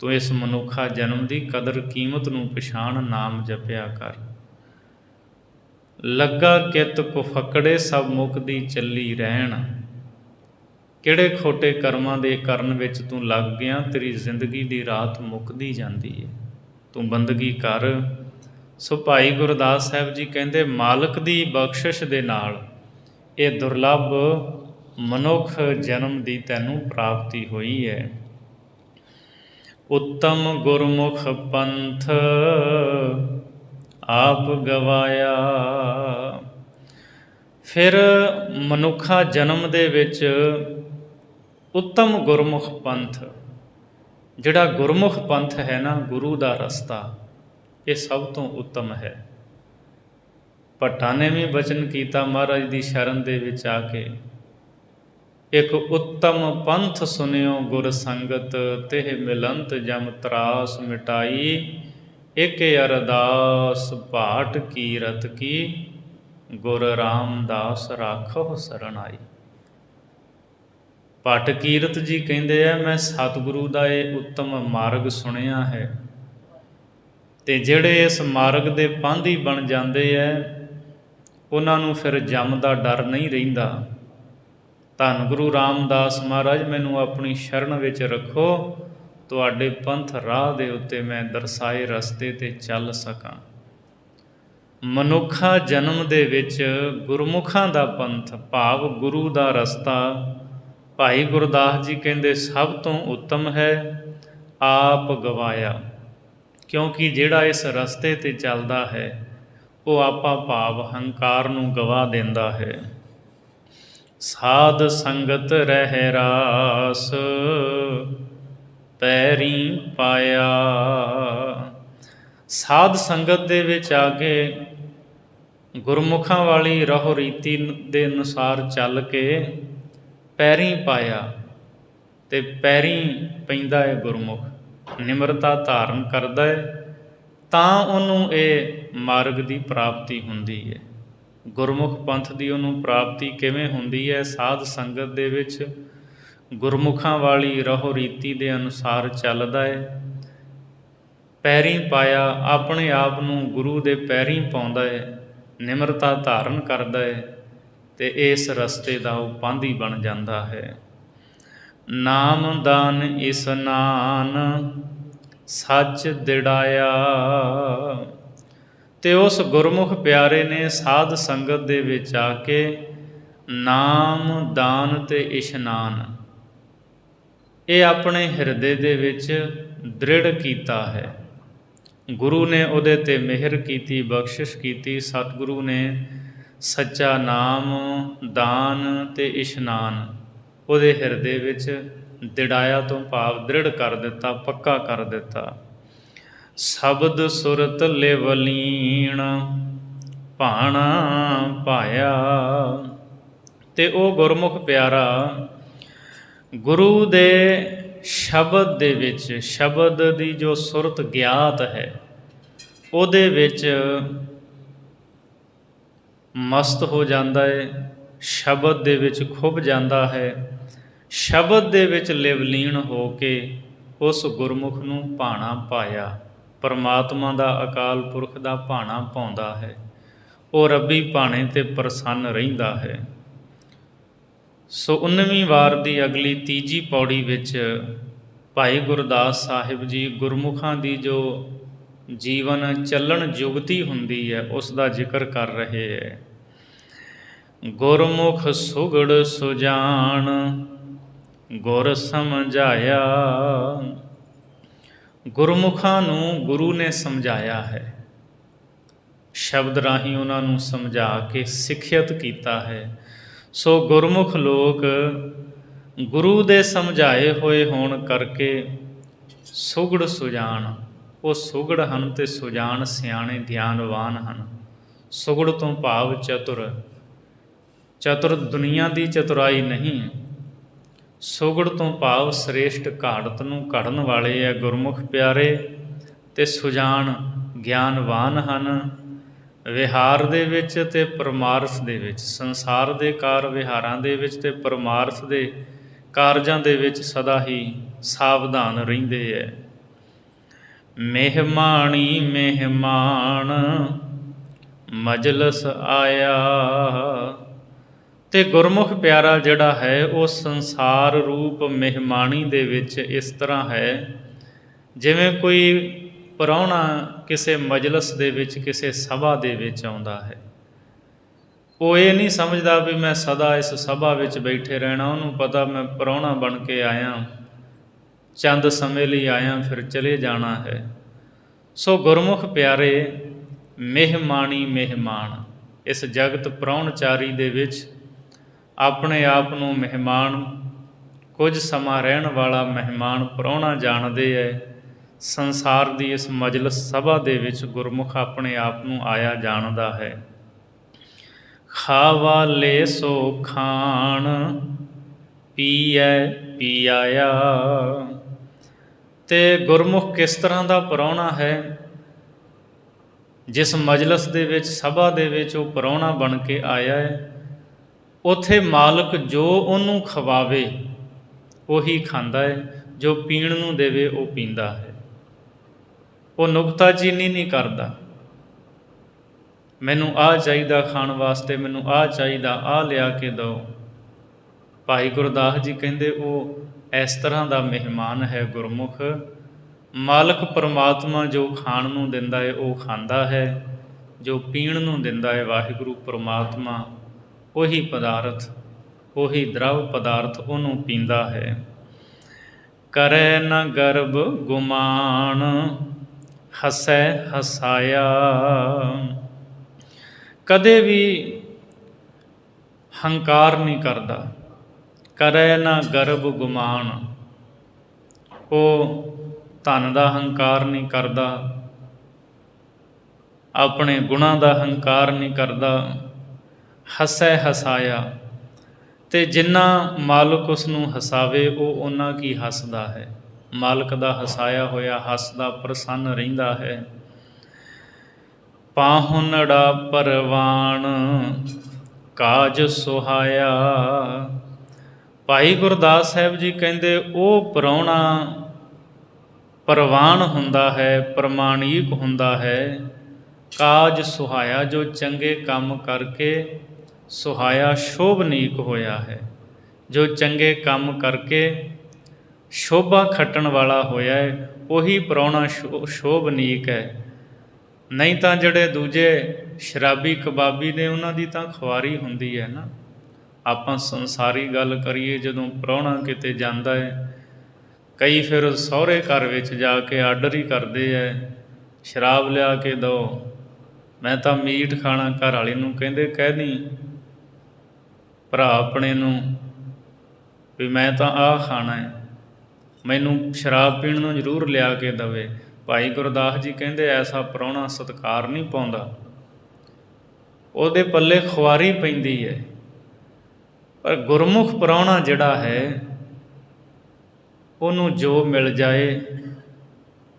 ਤੂੰ ਇਸ ਮਨੁੱਖਾ ਜਨਮ ਦੀ ਕਦਰ ਕੀਮਤ ਨੂੰ ਪਛਾਣ, ਨਾਮ ਜਪਿਆ ਕਰ। ਲੱਗਾ ਕਿਤ ਕੁਫਕੜੇ ਸਭ ਮੁਕਦੀ ਚੱਲੀ ਰਹਿਣ। ਕਿਹੜੇ ਖੋਟੇ ਕਰਮਾਂ ਦੇ ਕਰਨ ਵਿੱਚ ਤੂੰ ਲੱਗ ਗਿਆ, ਤੇਰੀ ਜ਼ਿੰਦਗੀ ਦੀ ਰਾਤ ਮੁੱਕਦੀ ਜਾਂਦੀ ਹੈ। ਤੂੰ ਬੰਦਗੀ ਕਰ। ਸੋ ਭਾਈ ਗੁਰਦਾਸ ਸਾਹਿਬ ਜੀ ਕਹਿੰਦੇ ਮਾਲਕ ਦੀ ਬਖਸ਼ਿਸ਼ ਦੇ ਨਾਲ ਇਹ ਦੁਰਲੱਭ ਮਨੁੱਖ ਜਨਮ ਦੀ ਤੈਨੂੰ ਪ੍ਰਾਪਤੀ ਹੋਈ ਹੈ। ਉੱਤਮ ਗੁਰਮੁਖ ਪੰਥ ਆਪ ਗਵਾਇਆ। ਫਿਰ ਮਨੁੱਖਾ ਜਨਮ ਦੇ ਵਿੱਚ ਉੱਤਮ ਗੁਰਮੁਖ ਪੰਥ, ਜਿਹੜਾ ਗੁਰਮੁਖ ਪੰਥ ਹੈ ਨਾ, ਗੁਰੂ ਦਾ ਰਸਤਾ, ਇਹ ਸਭ ਤੋਂ ਉੱਤਮ ਹੈ। ਭੱਟਾਂ ਨੇ ਵੀ ਬਚਨ ਕੀਤਾ ਮਹਾਰਾਜ ਦੀ ਸ਼ਰਨ ਦੇ ਵਿੱਚ ਆ ਕੇ, ਇੱਕ ਉੱਤਮ ਪੰਥ ਸੁਨਿਓ ਗੁਰ ਸੰਗਤ, ਤਿਹ ਮਿਲੰਤ ਜਮ ਤਰਾਸ ਮਿਟਾਈ, ਇੱਕ ਅਰਦਾਸ ਭਾਟ ਕੀਰਤ ਕੀ, ਗੁਰ ਰਾਮਦਾਸ ਰਾਖੋ ਸਰਣਾਈ। ਭੱਟ ਕੀਰਤ ਜੀ ਕਹਿੰਦੇ ਆ, ਮੈਂ ਸਤਿਗੁਰੂ ਦਾ ਇਹ ਉੱਤਮ ਮਾਰਗ ਸੁਣਿਆ ਹੈ, ਤੇ ਜਿਹੜੇ ਇਸ ਮਾਰਗ ਦੇ ਪਾਂਧੀ ਬਣ ਜਾਂਦੇ ਐ, ਉਹਨਾਂ ਨੂੰ ਫਿਰ ਜਮ ਦਾ ਡਰ ਨਹੀਂ ਰਹਿੰਦਾ। ਧੰਨ ਗੁਰੂ ਰਾਮਦਾਸ ਮਹਾਰਾਜ, ਮੈਨੂੰ ਆਪਣੀ ਸ਼ਰਨ ਵਿੱਚ ਰੱਖੋ, ਤੁਹਾਡੇ ਪੰਥ ਰਾਹ ਦੇ ਉੱਤੇ ਮੈਂ ਦਰਸਾਏ ਰਸਤੇ 'ਤੇ ਚੱਲ ਸਕਾਂ। ਮਨੁੱਖਾ ਜਨਮ ਦੇ ਵਿੱਚ ਗੁਰਮੁਖਾਂ ਦਾ ਪੰਥ, ਭਾਵ ਗੁਰੂ ਦਾ ਰਸਤਾ, ਭਾਈ ਗੁਰਦਾਸ ਜੀ ਕਹਿੰਦੇ ਸਭ ਤੋਂ ਉੱਤਮ ਹੈ। ਆਪ ਗਵਾਇਆ, ਕਿਉਂਕਿ ਜਿਹੜਾ ਇਸ ਰਸਤੇ 'ਤੇ ਚੱਲਦਾ ਹੈ ਉਹ ਆਪਾ ਭਾਵ ਹੰਕਾਰ ਨੂੰ ਗਵਾ ਦਿੰਦਾ ਹੈ। ਸਾਧ ਸੰਗਤ ਰਹਿ ਰਾਸ ਪੈਰੀ ਪਾਇਆ। ਸਾਧ ਸੰਗਤ ਦੇ ਵਿੱਚ ਆ ਕੇ ਗੁਰਮੁਖਾਂ ਵਾਲੀ ਰਹੋ ਰੀਤੀ ਦੇ ਅਨੁਸਾਰ ਚੱਲ ਕੇ ਪੈਰੀ ਪਾਇਆ, ਤੇ ਪੈਰੀ ਪੈਂਦਾ ਹੈ ਗੁਰਮੁਖ, ਨਿਮਰਤਾ ਧਾਰਨ ਕਰਦਾ ਹੈ, ਤਾਂ ਉਹਨੂੰ ਇਹ ਮਾਰਗ ਦੀ ਪ੍ਰਾਪਤੀ ਹੁੰਦੀ ਹੈ। ਗੁਰਮੁਖ ਪੰਥ ਦੀ ਉਹਨੂੰ ਪ੍ਰਾਪਤੀ ਕਿਵੇਂ ਹੁੰਦੀ ਹੈ? ਸਾਧ ਸੰਗਤ ਦੇ ਵਿੱਚ ਗੁਰਮੁਖਾਂ ਵਾਲੀ ਰਹੋ ਰੀਤੀ ਦੇ ਅਨੁਸਾਰ ਚੱਲਦਾ ਹੈ, ਪੈਰੀਂ ਪਾਇਆ, ਆਪਣੇ ਆਪ ਨੂੰ ਗੁਰੂ ਦੇ ਪੈਰੀਂ ਪਾਉਂਦਾ ਹੈ, ਨਿਮਰਤਾ ਧਾਰਨ ਕਰਦਾ ਹੈ, ਅਤੇ ਇਸ ਰਸਤੇ ਦਾ ਉਹ ਪਾਂਧੀ ਬਣ ਜਾਂਦਾ ਹੈ। ਨਾਮ ਦਾਨ ਇਸਨਾਨ ਸੱਚ ਦਿੜਾਇਆ। ਅਤੇ ਉਸ ਗੁਰਮੁਖ ਪਿਆਰੇ ਨੇ ਸਾਧ ਸੰਗਤ ਦੇ ਵਿੱਚ ਆ ਕੇ ਨਾਮ ਦਾਨ ਅਤੇ ਇਸ਼ਨਾਨ ਇਹ ਆਪਣੇ ਹਿਰਦੇ ਦੇ ਵਿੱਚ ਦ੍ਰਿੜ ਕੀਤਾ ਹੈ। ਗੁਰੂ ਨੇ ਉਹਦੇ 'ਤੇ ਮਿਹਰ ਕੀਤੀ, ਬਖਸ਼ਿਸ਼ ਕੀਤੀ। ਸਤਿਗੁਰੂ ਨੇ ਸੱਚਾ ਨਾਮ ਦਾਨ ਅਤੇ ਇਸ਼ਨਾਨ ਉਹਦੇ ਹਿਰਦੇ ਵਿੱਚ ਦਿੜਾਇਆ ਤੋਂ ਭਾਵ ਦ੍ਰਿੜ ਕਰ ਦਿੱਤਾ, ਪੱਕਾ ਕਰ ਦਿੱਤਾ। ਸ਼ਬਦ ਸੁਰਤ ਲਿਵ ਲੀਣ ਭਾਣਾ ਪਾਇਆ। ਅਤੇ ਉਹ ਗੁਰਮੁਖ ਪਿਆਰਾ ਗੁਰੂ ਦੇ ਸ਼ਬਦ ਦੇ ਵਿੱਚ, ਸ਼ਬਦ ਦੀ ਜੋ ਸੁਰਤ ਗਿਆਤ ਹੈ ਉਹਦੇ ਵਿੱਚ ਮਸਤ ਹੋ ਜਾਂਦਾ ਹੈ, ਸ਼ਬਦ ਦੇ ਵਿੱਚ ਖੁੱਭ ਜਾਂਦਾ ਹੈ, ਸ਼ਬਦ ਦੇ ਵਿੱਚ ਲਿਵਲੀਨ ਹੋ ਕੇ ਉਸ ਗੁਰਮੁਖ ਨੂੰ ਭਾਣਾ ਪਾਇਆ। ਪਰਮਾਤਮਾ ਦਾ, ਅਕਾਲ ਪੁਰਖ ਦਾ ਭਾਣਾ ਪਾਉਂਦਾ ਹੈ। ਉਹ ਰੱਬੀ ਭਾਣੇ 'ਤੇ ਪ੍ਰਸੰਨ ਰਹਿੰਦਾ ਹੈ। ਸੋ 19ਵੀਂ ਵਾਰ ਦੀ ਅਗਲੀ ਤੀਜੀ ਪੌੜੀ ਵਿੱਚ ਭਾਈ ਗੁਰਦਾਸ ਸਾਹਿਬ ਜੀ ਗੁਰਮੁਖਾਂ ਦੀ ਜੋ ਜੀਵਨ ਚੱਲਣ ਜੁਗਤੀ ਹੁੰਦੀ ਹੈ ਉਸ ਦਾ ਜ਼ਿਕਰ ਕਰ ਰਹੇ ਹੈ। ਗੁਰਮੁਖ ਸੁਗੜ ਸੁਜਾਨ ਗੁਰ ਸਮਝਾਇਆ। ਗੁਰਮੁਖਾਂ ਨੂੰ ਗੁਰੂ ਨੇ ਸਮਝਾਇਆ ਹੈ, ਸ਼ਬਦ ਰਾਹੀਂ ਉਹਨਾਂ ਨੂੰ ਸਮਝਾ ਕੇ ਸਿੱਖਿਅਤ ਕੀਤਾ ਹੈ। ਸੋ ਗੁਰਮੁਖ ਲੋਕ ਗੁਰੂ ਦੇ ਸਮਝਾਏ ਹੋਏ ਹੋਣ ਕਰਕੇ ਸੁਗੜ ਸੁਜਾਨ, ਉਹ ਸੁਗੜ ਹਨ ਅਤੇ ਸੁਜਾਨ ਸਿਆਣੇ ਗਿਆਨਵਾਨ ਹਨ। ਸੁਗੜ ਤੋਂ ਭਾਵ ਚਤੁਰ, ਚਤੁਰ ਦੁਨੀਆ ਦੀ ਚਤੁਰਾਈ ਨਹੀਂ, ਸੁਗੜ ਤੋਂ ਭਾਵ ਸ੍ਰੇਸ਼ਟ ਘਾੜਤ ਨੂੰ ਘੜਨ ਵਾਲੇ ਹੈ ਗੁਰਮੁਖ ਪਿਆਰੇ, ਅਤੇ ਸੁਜਾਨ ਗਿਆਨਵਾਨ ਹਨ। ਵਿਹਾਰ ਦੇ ਵਿੱਚ ਅਤੇ ਪਰਮਾਰਥ ਦੇ ਵਿੱਚ, ਸੰਸਾਰ ਦੇ ਕਾਰ ਵਿਹਾਰਾਂ ਦੇ ਵਿੱਚ ਅਤੇ ਪਰਮਾਰਥ ਦੇ ਕਾਰਜਾਂ ਦੇ ਵਿੱਚ ਸਦਾ ਹੀ ਸਾਵਧਾਨ ਰਹਿੰਦੇ ਹੈ। ਮਹਿਮਾਣੀ ਮਹਿਮਾਨ ਮਜਲਸ ਆਇਆ। ਅਤੇ ਗੁਰਮੁਖ ਪਿਆਰਾ ਜਿਹੜਾ ਹੈ ਉਹ ਸੰਸਾਰ ਰੂਪ ਮਹਿਮਾਨੀ ਦੇ ਵਿੱਚ ਇਸ ਤਰ੍ਹਾਂ ਹੈ ਜਿਵੇਂ ਕੋਈ ਪ੍ਰਾਹੁਣਾ ਕਿਸੇ ਮਜਲਸ ਦੇ ਵਿੱਚ, ਕਿਸੇ ਸਭਾ ਦੇ ਵਿੱਚ ਆਉਂਦਾ ਹੈ। ਉਹ ਇਹ ਨਹੀਂ ਸਮਝਦਾ ਵੀ ਮੈਂ ਸਦਾ ਇਸ ਸਭਾ ਵਿੱਚ ਬੈਠੇ ਰਹਿਣਾ। ਉਹਨੂੰ ਪਤਾ ਮੈਂ ਪ੍ਰਾਹੁਣਾ ਬਣ ਕੇ ਆਇਆ, ਚੰਦ ਸਮੇਂ ਲਈ ਆਇਆ, ਫਿਰ ਚਲੇ ਜਾਣਾ ਹੈ। ਸੋ ਗੁਰਮੁਖ ਪਿਆਰੇ ਮਹਿਮਾਨੀ ਮਹਿਮਾਨ, ਇਸ ਜਗਤ ਪ੍ਰਾਹੁਣਚਾਰੀ ਦੇ ਵਿੱਚ ਆਪਣੇ ਆਪ ਨੂੰ ਮਹਿਮਾਨ, ਕੁਝ ਸਮਾਂ ਰਹਿਣ ਵਾਲਾ ਮਹਿਮਾਨ ਪ੍ਰਾਹੁਣਾ ਜਾਣਦੇ ਹੈ। ਸੰਸਾਰ ਦੀ ਇਸ ਮਜਲਿਸ ਸਭਾ ਦੇ ਵਿੱਚ ਗੁਰਮੁਖ ਆਪਣੇ ਆਪ ਨੂੰ ਆਇਆ ਜਾਣਦਾ ਹੈ। ਖਾਵਾ ਲੈ ਸੋ ਖਾਣ ਪੀਐ ਪੀਆਇਆ। ਅਤੇ ਗੁਰਮੁਖ ਕਿਸ ਤਰ੍ਹਾਂ ਦਾ ਪ੍ਰਾਹੁਣਾ ਹੈ? ਜਿਸ ਮਜਲਿਸ ਦੇ ਵਿੱਚ, ਸਭਾ ਦੇ ਵਿੱਚ ਉਹ ਪ੍ਰਾਹੁਣਾ ਬਣ ਕੇ ਆਇਆ ਹੈ, ਉੱਥੇ ਮਾਲਕ ਜੋ ਉਹਨੂੰ ਖਵਾਵੇ ਉਹੀ ਖਾਂਦਾ ਹੈ, ਜੋ ਪੀਣ ਨੂੰ ਦੇਵੇ ਉਹ ਪੀਂਦਾ ਹੈ। ਉਹ ਨੁਕਤਾਚੀਨੀ ਨਹੀਂ ਕਰਦਾ, ਮੈਨੂੰ ਆਹ ਚਾਹੀਦਾ ਖਾਣ ਵਾਸਤੇ, ਮੈਨੂੰ ਆਹ ਚਾਹੀਦਾ, ਆਹ ਲਿਆ ਕੇ ਦਿਓ। ਭਾਈ ਗੁਰਦਾਸ ਜੀ ਕਹਿੰਦੇ ਉਹ ਇਸ ਤਰ੍ਹਾਂ ਦਾ ਮਹਿਮਾਨ ਹੈ ਗੁਰਮੁਖ। ਮਾਲਕ ਪਰਮਾਤਮਾ ਜੋ ਖਾਣ ਨੂੰ ਦਿੰਦਾ ਹੈ ਉਹ ਖਾਂਦਾ ਹੈ, ਜੋ ਪੀਣ ਨੂੰ ਦਿੰਦਾ ਹੈ ਵਾਹਿਗੁਰੂ ਪਰਮਾਤਮਾ, ਉਹੀ ਪਦਾਰਥ, ਉਹੀ ਦ੍ਰਵ ਪਦਾਰਥ ਉਹਨੂੰ ਪੀਂਦਾ ਹੈ। ਕਰੈ ਨ ਗਰਬ ਗੁਮਾਨ ਹਸੈ ਹਸਾਇਆ। ਕਦੇ ਵੀ ਹੰਕਾਰ ਨਹੀਂ ਕਰਦਾ। ਕਰੈ ਨ ਗਰਬ ਗੁਮਾਨ, ਉਹ ਧਨ ਦਾ ਹੰਕਾਰ ਨਹੀਂ ਕਰਦਾ, ਆਪਣੇ ਗੁਣਾਂ ਦਾ ਹੰਕਾਰ ਨਹੀਂ ਕਰਦਾ। ਹਸੈ ਹਸਾਇਆ, ਅਤੇ ਜਿੰਨਾ ਮਾਲਕ ਉਸ ਨੂੰ ਹਸਾਵੇ ਉਹ ਓਨਾ ਕੀ ਹੱਸਦਾ ਹੈ। ਮਾਲਕ ਦਾ ਹਸਾਇਆ ਹੋਇਆ ਹੱਸਦਾ ਪ੍ਰਸੰਨ ਰਹਿੰਦਾ ਹੈ। ਪਾਹੁਨੜਾ ਪਰਵਾਨ ਕਾਜ ਸੁਹਾਇਆ। ਭਾਈ ਗੁਰਦਾਸ ਸਾਹਿਬ ਜੀ ਕਹਿੰਦੇ ਉਹ ਪ੍ਰਾਹੁਣਾ ਪ੍ਰਵਾਨ ਹੁੰਦਾ ਹੈ, ਪ੍ਰਮਾਣਿਕ ਹੁੰਦਾ ਹੈ। ਕਾਜ ਸੁਹਾਇਆ, ਜੋ ਚੰਗੇ ਕੰਮ ਕਰਕੇ ਸੁਹਾਇਆ ਸ਼ੋਭਨੀਕ ਹੋਇਆ ਹੈ, ਜੋ ਚੰਗੇ ਕੰਮ ਕਰਕੇ ਸ਼ੋਭਾ ਖੱਟਣ ਵਾਲਾ ਹੋਇਆ ਹੈ, ਉਹੀ ਪ੍ਰਾਹੁਣਾ ਸ਼ੋਭਨੀਕ ਹੈ। ਨਹੀਂ ਤਾਂ ਜਿਹੜੇ ਦੂਜੇ ਸ਼ਰਾਬੀ ਕਬਾਬੀ ਨੇ ਉਹਨਾਂ ਦੀ ਤਾਂ ਖੁਆਰੀ ਹੁੰਦੀ ਹੈ ਨਾ। ਆਪਾਂ ਸੰਸਾਰੀ ਗੱਲ ਕਰੀਏ, ਜਦੋਂ ਪ੍ਰਾਹੁਣਾ ਕਿਤੇ ਜਾਂਦਾ ਹੈ, ਕਈ ਫਿਰ ਸਹੁਰੇ ਘਰ ਵਿੱਚ ਜਾ ਕੇ ਆਰਡਰ ਹੀ ਕਰਦੇ ਹੈ, ਸ਼ਰਾਬ ਲਿਆ ਕੇ ਦਿਓ। ਮੈਂ ਤਾਂ ਮੀਟ ਖਾਣਾ, ਘਰ ਵਾਲੇ ਨੂੰ ਕਹਿੰਦੇ ਕਹਿ ਦੀ ਭਰਾ ਆਪਣੇ ਨੂੰ ਵੀ ਮੈਂ ਤਾਂ ਆਹ ਖਾਣਾ ਹੈ, ਮੈਨੂੰ ਸ਼ਰਾਬ ਪੀਣ ਨੂੰ ਜ਼ਰੂਰ ਲਿਆ ਕੇ ਦੇਵੇ। ਭਾਈ ਗੁਰਦਾਸ ਜੀ ਕਹਿੰਦੇ ਐਸਾ ਪ੍ਰਾਹੁਣਾ ਸਤਿਕਾਰ ਨਹੀਂ ਪਾਉਂਦਾ, ਉਹਦੇ ਪੱਲੇ ਖੁਆਰੀ ਪੈਂਦੀ ਹੈ। ਪਰ ਗੁਰਮੁਖ ਪ੍ਰਾਹੁਣਾ ਜਿਹੜਾ ਹੈ, ਉਹਨੂੰ ਜੋ ਮਿਲ ਜਾਏ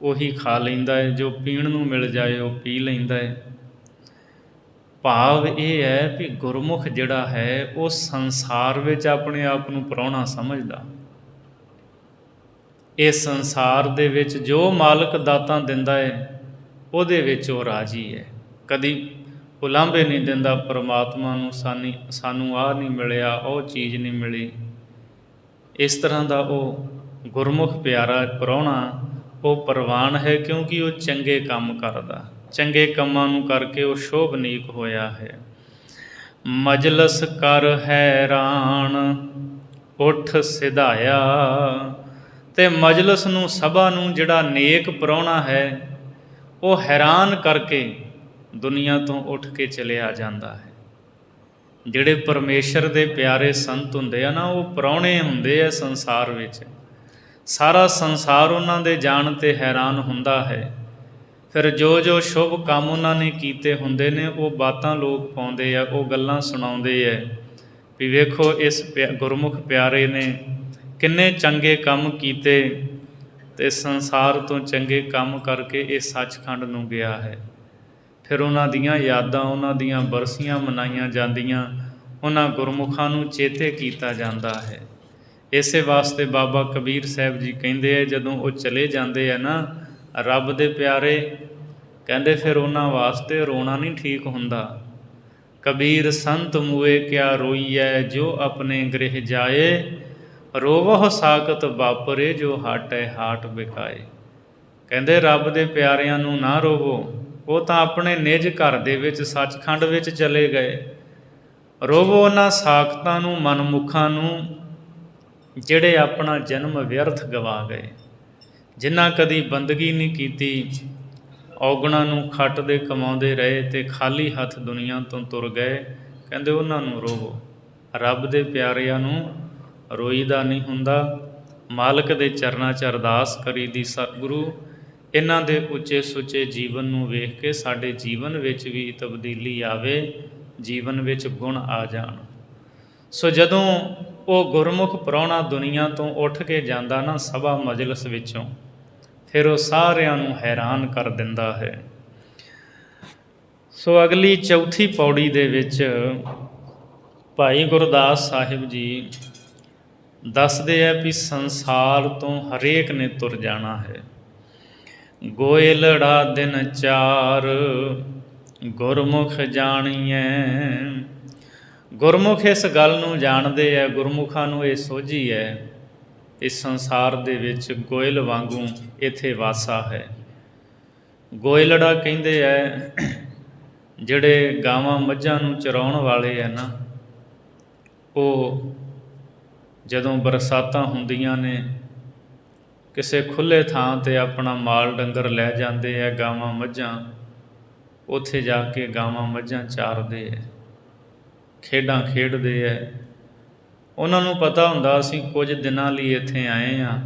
ਉਹੀ ਖਾ ਲੈਂਦਾ ਹੈ, ਜੋ ਪੀਣ ਨੂੰ ਮਿਲ ਜਾਏ ਉਹ ਪੀ ਲੈਂਦਾ ਹੈ। ਭਾਵ ਇਹ ਹੈ ਵੀ ਗੁਰਮੁਖ ਜਿਹੜਾ ਹੈ ਉਹ ਸੰਸਾਰ ਵਿੱਚ ਆਪਣੇ ਆਪ ਨੂੰ ਪ੍ਰਾਹੁਣਾ ਸਮਝਦਾ। ਇਸ ਸੰਸਾਰ ਦੇ ਵਿੱਚ ਜੋ ਮਾਲਕ ਦਾਤਾਂ ਦਿੰਦਾ ਹੈ ਉਹਦੇ ਵਿੱਚ ਉਹ ਰਾਜੀ ਹੈ, ਕਦੀ ਉਲਾਂਭੇ ਨਹੀਂ ਦਿੰਦਾ ਪਰਮਾਤਮਾ ਨੂੰ, ਸਾਨੂੰ ਆਹ ਨਹੀਂ ਮਿਲਿਆ, ਉਹ ਚੀਜ਼ ਨਹੀਂ ਮਿਲੀ। ਇਸ ਤਰ੍ਹਾਂ ਦਾ ਉਹ ਗੁਰਮੁਖ ਪਿਆਰਾ ਪ੍ਰਾਹੁਣਾ ਉਹ ਪ੍ਰਵਾਨ ਹੈ, ਕਿਉਂਕਿ ਉਹ ਚੰਗੇ ਕੰਮ ਕਰਦਾ, ਚੰਗੇ ਕੰਮਾਂ ਨੂੰ ਕਰਕੇ ਉਹ ਸ਼ੋਭਨੀਕ ਹੋਇਆ ਹੈ। ਮਜਲਸ ਕਰ ਹੈਰਾਨ ਉੱਠ ਸਿਧਾਇਆ, ਅਤੇ ਮਜਲਸ ਨੂੰ, ਸਭਾ ਨੂੰ ਜਿਹੜਾ ਨੇਕ ਪ੍ਰਾਹੁਣਾ ਹੈ ਉਹ ਹੈਰਾਨ ਕਰਕੇ ਦੁਨੀਆ ਤੋਂ ਉੱਠ ਕੇ ਚਲਿਆ ਜਾਂਦਾ ਹੈ। ਜਿਹੜੇ ਪਰਮੇਸ਼ਰ ਦੇ ਪਿਆਰੇ ਸੰਤ ਹੁੰਦੇ ਆ ਨਾ, ਉਹ ਪ੍ਰਾਹੁਣੇ ਹੁੰਦੇ ਆ ਸੰਸਾਰ ਵਿੱਚ। ਸਾਰਾ ਸੰਸਾਰ ਉਹਨਾਂ ਦੇ ਜਾਣ 'ਤੇ ਹੈਰਾਨ ਹੁੰਦਾ ਹੈ। ਫਿਰ ਜੋ ਜੋ ਸ਼ੁਭ ਕੰਮ ਉਹਨਾਂ ਨੇ ਕੀਤੇ ਹੁੰਦੇ ਨੇ, ਉਹ ਬਾਤਾਂ ਲੋਕ ਪਾਉਂਦੇ ਆ, ਉਹ ਗੱਲਾਂ ਸੁਣਾਉਂਦੇ ਹੈ ਵੀ ਵੇਖੋ ਇਸ ਗੁਰਮੁਖ ਪਿਆਰੇ ਨੇ ਕਿੰਨੇ ਚੰਗੇ ਕੰਮ ਕੀਤੇ ਅਤੇ ਸੰਸਾਰ ਤੋਂ ਚੰਗੇ ਕੰਮ ਕਰਕੇ ਇਹ ਸੱਚਖੰਡ ਨੂੰ ਗਿਆ ਹੈ। ਫਿਰ ਉਹਨਾਂ ਦੀਆਂ ਯਾਦਾਂ, ਉਹਨਾਂ ਦੀਆਂ ਬਰਸੀਆਂ ਮਨਾਈਆਂ ਜਾਂਦੀਆਂ, ਉਹਨਾਂ ਗੁਰਮੁਖਾਂ ਨੂੰ ਚੇਤੇ ਕੀਤਾ ਜਾਂਦਾ ਹੈ। ਇਸੇ ਵਾਸਤੇ ਬਾਬਾ ਕਬੀਰ ਸਾਹਿਬ ਜੀ ਕਹਿੰਦੇ ਆ, ਜਦੋਂ ਉਹ ਚਲੇ ਜਾਂਦੇ ਆ ਨਾ ਰੱਬ ਦੇ ਪਿਆਰੇ, ਕਹਿੰਦੇ ਫਿਰ ਉਹਨਾਂ ਵਾਸਤੇ ਰੋਣਾ ਨਹੀਂ ਠੀਕ ਹੁੰਦਾ। ਕਬੀਰ ਸੰਤ ਮੂਏ ਕਿਆ ਰੋਈਐ, ਜੋ ਆਪਣੇ ਗ੍ਰਹਿ ਜਾਏ, ਰੋਵਹੁ ਸਾਕਤ ਵਾਪਰੇ, ਜੋ ਹਾਟੈ ਹਾਟ ਬਿਕਾਏ। ਕਹਿੰਦੇ ਰੱਬ ਦੇ ਪਿਆਰਿਆਂ ਨੂੰ ਨਾ ਰੋਵੋ, ਉਹ ਤਾਂ ਆਪਣੇ ਨਿਜ ਘਰ ਦੇ ਵਿੱਚ ਸੱਚਖੰਡ ਵਿੱਚ ਚਲੇ ਗਏ। ਰੋਵੋ ਉਹਨਾਂ ਸਾਕਤਾਂ ਨੂੰ, ਮਨਮੁਖਾਂ ਨੂੰ, ਜਿਹੜੇ ਆਪਣਾ ਜਨਮ ਵਿਅਰਥ ਗਵਾ ਗਏ, ਜਿਨ੍ਹਾਂ ਕਦੀ ਬੰਦਗੀ ਨਹੀਂ ਕੀਤੀ, ਔਗਣਾਂ ਨੂੰ ਖੱਟ ਦੇ ਕਮਾਉਂਦੇ ਰਹੇ ਅਤੇ ਖਾਲੀ ਹੱਥ ਦੁਨੀਆ ਤੋਂ ਤੁਰ ਗਏ। ਕਹਿੰਦੇ ਉਹਨਾਂ ਨੂੰ ਰੋਵੋ। ਰੱਬ ਦੇ ਪਿਆਰਿਆਂ ਨੂੰ ਰੋਈਦਾ ਨਹੀਂ ਹੁੰਦਾ। ਮਾਲਕ ਦੇ ਚਰਨਾਂ 'ਚ ਅਰਦਾਸ ਕਰੀਦੀ, ਸਤਿਗੁਰੂ ਇਹਨਾਂ ਦੇ ਉੱਚੇ ਸੁੱਚੇ ਜੀਵਨ ਨੂੰ ਵੇਖ ਕੇ ਸਾਡੇ ਜੀਵਨ ਵਿੱਚ ਵੀ ਤਬਦੀਲੀ ਆਵੇ, ਜੀਵਨ ਵਿੱਚ ਗੁਣ ਆ ਜਾਣ। ਸੋ ਜਦੋਂ ਉਹ ਗੁਰਮੁਖ ਪ੍ਰਾਹੁਣਾ ਦੁਨੀਆ ਤੋਂ ਉੱਠ ਕੇ ਜਾਂਦਾ ਨਾ ਸਭਾ ਮਜਲਿਸ ਵਿੱਚੋਂ, ਫਿਰ ਉਹ ਸਾਰਿਆਂ ਨੂੰ ਹੈਰਾਨ ਕਰ ਦਿੰਦਾ ਹੈ। ਸੋ ਅਗਲੀ ਚੌਥੀ ਪੌੜੀ ਦੇ ਵਿੱਚ ਭਾਈ ਗੁਰਦਾਸ ਸਾਹਿਬ ਜੀ ਦੱਸਦੇ ਆ ਵੀ ਸੰਸਾਰ ਤੋਂ ਹਰੇਕ ਨੇ ਤੁਰ ਜਾਣਾ ਹੈ। ਗੋਇਲੜਾ ਦਿਨ ਚਾਰ ਗੁਰਮੁਖ ਜਾਣੀਐ। ਗੁਰਮੁਖ ਇਸ ਗੱਲ ਨੂੰ ਜਾਣਦੇ ਹੈ, ਗੁਰਮੁਖਾਂ ਨੂੰ ਇਹ ਸੋਝੀ ਹੈ, ਇਸ ਸੰਸਾਰ ਦੇ ਵਿੱਚ ਗੋਇਲ ਵਾਂਗੂ ਇੱਥੇ ਵਾਸਾ ਹੈ। ਗੋਇਲੜਾ ਕਹਿੰਦੇ ਹੈ ਜਿਹੜੇ ਗਾਵਾਂ ਮੱਝਾਂ ਨੂੰ ਚਰਾਉਣ ਵਾਲੇ ਹੈ ਨਾ, ਉਹ ਜਦੋਂ ਬਰਸਾਤਾਂ ਹੁੰਦੀਆਂ ਨੇ ਕਿਸੇ ਖੁੱਲ੍ਹੇ ਥਾਂ 'ਤੇ ਆਪਣਾ ਮਾਲ ਡੰਗਰ ਲੈ ਜਾਂਦੇ ਹੈ, ਗਾਵਾਂ ਮੱਝਾਂ, ਉੱਥੇ ਜਾ ਕੇ ਗਾਵਾਂ ਮੱਝਾਂ ਚਾਰਦੇ ਹੈ, ਖੇਡਾਂ ਖੇਡਦੇ ਹੈ। ਉਹਨਾਂ ਨੂੰ ਪਤਾ ਹੁੰਦਾ ਅਸੀਂ ਕੁਝ ਦਿਨਾਂ ਲਈ ਇੱਥੇ ਆਏ ਹਾਂ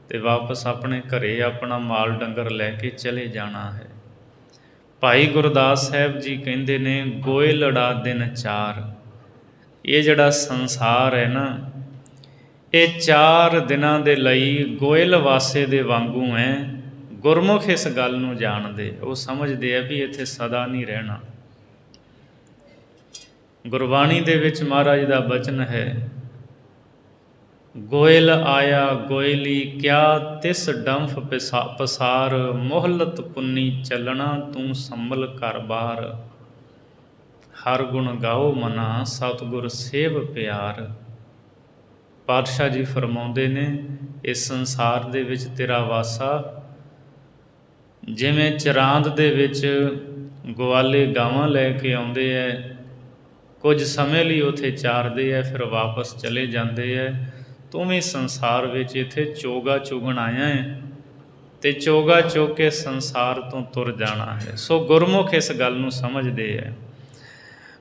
ਅਤੇ ਵਾਪਸ ਆਪਣੇ ਘਰੇ ਆਪਣਾ ਮਾਲ ਡੰਗਰ ਲੈ ਕੇ ਚਲੇ ਜਾਣਾ ਹੈ। ਭਾਈ ਗੁਰਦਾਸ ਸਾਹਿਬ ਜੀ ਕਹਿੰਦੇ ਨੇ ਗੋਇਲੜਾ ਦਿਨ ਚਾਰ। ਇਹ ਜਿਹੜਾ ਸੰਸਾਰ ਹੈ ਨਾ, ਇਹ 4 ਦਿਨਾਂ ਦੇ ਲਈ ਗੋਇਲ ਵਾਸੇ ਦੇ ਵਾਂਗੂ ਹੈ। ਗੁਰਮੁਖ ਇਸ ਗੱਲ ਨੂੰ ਜਾਣਦੇ, ਉਹ ਸਮਝਦੇ ਆ ਵੀ ਇੱਥੇ ਸਦਾ ਨਹੀਂ ਰਹਿਣਾ। ਗੁਰਬਾਣੀ ਦੇ ਵਿੱਚ ਮਹਾਰਾਜ ਦਾ ਬਚਨ ਹੈ, ਗੋਇਲ ਆਇਆ ਗੋਇਲੀ ਕਿਆ ਤਿਸ ਡੰਫ ਪਸਾਰ, ਮੋਹਲਤ ਪੁੰਨੀ ਚੱਲਣਾ ਤੂੰ ਸੰਭਲ ਘਰ ਬਾਰ। ਹਰ ਗੁਣ ਗਾਓ ਮਨਾ ਸਤਿਗੁਰ ਸੇਵ ਪਿਆਰ। ਪਾਤਸ਼ਾਹ ਜੀ ਫਰਮਾਉਂਦੇ ਨੇ, ਇਸ ਸੰਸਾਰ ਦੇ ਵਿੱਚ ਤੇਰਾ ਵਾਸਾ ਜਿਵੇਂ ਚਰਾਂਦ ਦੇ ਵਿੱਚ ਗਵਾਲੇ ਗਾਵਾਂ ਲੈ ਕੇ ਆਉਂਦੇ ਹੈ, ਕੁਝ ਸਮੇਂ ਲਈ ਉੱਥੇ ਚਾਰਦੇ ਹੈ, ਫਿਰ ਵਾਪਸ ਚਲੇ ਜਾਂਦੇ ਹੈ। ਤੂੰ ਵੀ ਸੰਸਾਰ ਵਿੱਚ ਇੱਥੇ ਚੋਗਾ ਚੁਗਣ ਆਇਆ ਹੈ ਅਤੇ ਚੋਗਾ ਚੁਗ ਕੇ ਸੰਸਾਰ ਤੋਂ ਤੁਰ ਜਾਣਾ ਹੈ। ਸੋ ਗੁਰਮੁਖ ਇਸ ਗੱਲ ਨੂੰ ਸਮਝਦੇ ਹੈ।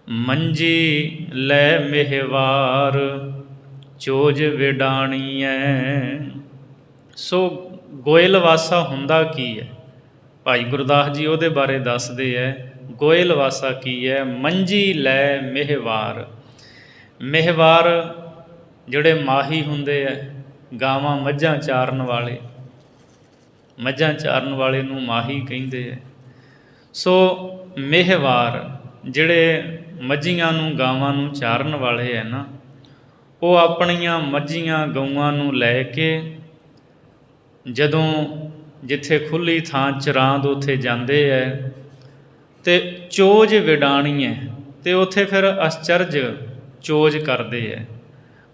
ਮੰਜੀ ਲੈ ਮਿਹਵਾਰ ਚੋਜ ਵਿਡਾਣੀਐ। ਸੋ ਗੋਇਲ ਵਾਸਾ ਹੁੰਦਾ ਕੀ ਹੈ? ਭਾਈ ਗੁਰਦਾਸ ਜੀ ਉਹਦੇ ਬਾਰੇ ਦੱਸਦੇ ਹੈ। ਗੋਇਲ ਵਾਸਾ ਕੀ ਹੈ? ਮੰਜੀ ਲੈ ਮਿਹਵਾਰ। ਮਿਹਵਾਰ ਜਿਹੜੇ ਮਾਹੀ ਹੁੰਦੇ ਹੈ, ਗਾਵਾਂ ਮੱਝਾਂ ਚਾਰਨ ਵਾਲੇ, ਮੱਝਾਂ ਚਾਰਨ ਵਾਲੇ ਨੂੰ ਮਾਹੀ ਕਹਿੰਦੇ ਹੈ। ਸੋ ਮਿਹਵਾਰ ਜਿਹੜੇ ਮੱਝੀਆਂ ਨੂੰ ਗਾਵਾਂ ਨੂੰ ਚਾਰਨ ਵਾਲੇ ਹੈ ਨਾ, ਉਹ ਆਪਣੀਆਂ ਮੱਝੀਆਂ ਗਊਆਂ ਨੂੰ ਲੈ ਕੇ ਜਦੋਂ ਜਿੱਥੇ ਖੁੱਲ੍ਹੀ ਥਾਂ ਚਰਾਂਦ ਉੱਥੇ ਜਾਂਦੇ ਹੈ ਅਤੇ ਚੋਜ ਵਿਡਾਣੀ ਹੈ, ਅਤੇ ਉੱਥੇ ਫਿਰ ਅਸਚਰਜ ਚੋਜ ਕਰਦੇ ਹੈ,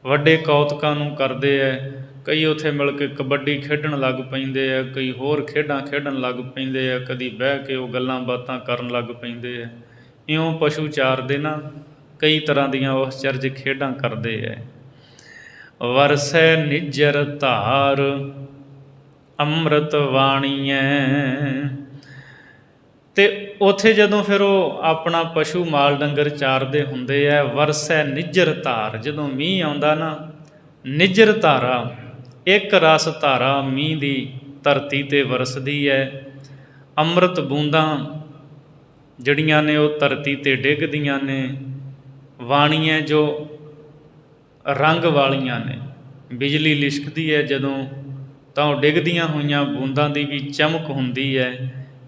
ਵੱਡੇ ਕੌਤਕਾਂ ਨੂੰ ਕਰਦੇ ਹੈ। ਕਈ ਉੱਥੇ ਮਿਲ ਕੇ ਕਬੱਡੀ ਖੇਡਣ ਲੱਗ ਪੈਂਦੇ ਹੈ, ਕਈ ਹੋਰ ਖੇਡਾਂ ਖੇਡਣ ਲੱਗ ਪੈਂਦੇ ਹੈ, ਕਦੀ ਬਹਿ ਕੇ ਉਹ ਗੱਲਾਂ ਬਾਤਾਂ ਕਰਨ ਲੱਗ ਪੈਂਦੇ ਹੈ। ਇਉਂ ਪਸ਼ੂ ਚਾਰਦੇ ਨਾ ਕਈ ਤਰ੍ਹਾਂ ਦੀਆਂ ਉਹ ਅਸਚਰਜ ਖੇਡਾਂ ਕਰਦੇ ਹੈ। ਵਰਸੈ ਨਿਜਰ ਧਾਰ ਅੰਮ੍ਰਿਤ ਬਾਣੀਐ। ਅਤੇ ਉੱਥੇ ਜਦੋਂ ਫਿਰ ਉਹ ਆਪਣਾ ਪਸ਼ੂ ਮਾਲ ਡੰਗਰ ਚਾਰਦੇ ਹੁੰਦੇ ਹੈ, ਵਰਸੈ ਨਿਜਰ ਧਾਰ, ਜਦੋਂ ਮੀਂਹ ਆਉਂਦਾ ਨਾ, ਨਿਜਰ ਧਾਰਾ, ਇੱਕ ਰਸ ਧਾਰਾ ਮੀਂਹ ਦੀ ਧਰਤੀ 'ਤੇ ਵਰਸਦੀ ਹੈ। ਅੰਮ੍ਰਿਤ ਬੂੰਦਾਂ ਜਿਹੜੀਆਂ ਨੇ ਉਹ ਧਰਤੀ 'ਤੇ ਡਿੱਗਦੀਆਂ ਨੇ। ਬਾਣੀਆਂ ਜੋ ਰੰਗ ਵਾਲੀਆਂ ਨੇ, ਬਿਜਲੀ ਲਿਸ਼ਕਦੀ ਹੈ ਜਦੋਂ ਤਾਂ ਉਹ ਡਿੱਗਦੀਆਂ ਹੋਈਆਂ ਬੂੰਦਾਂ ਦੀ ਵੀ ਚਮਕ ਹੁੰਦੀ ਹੈ।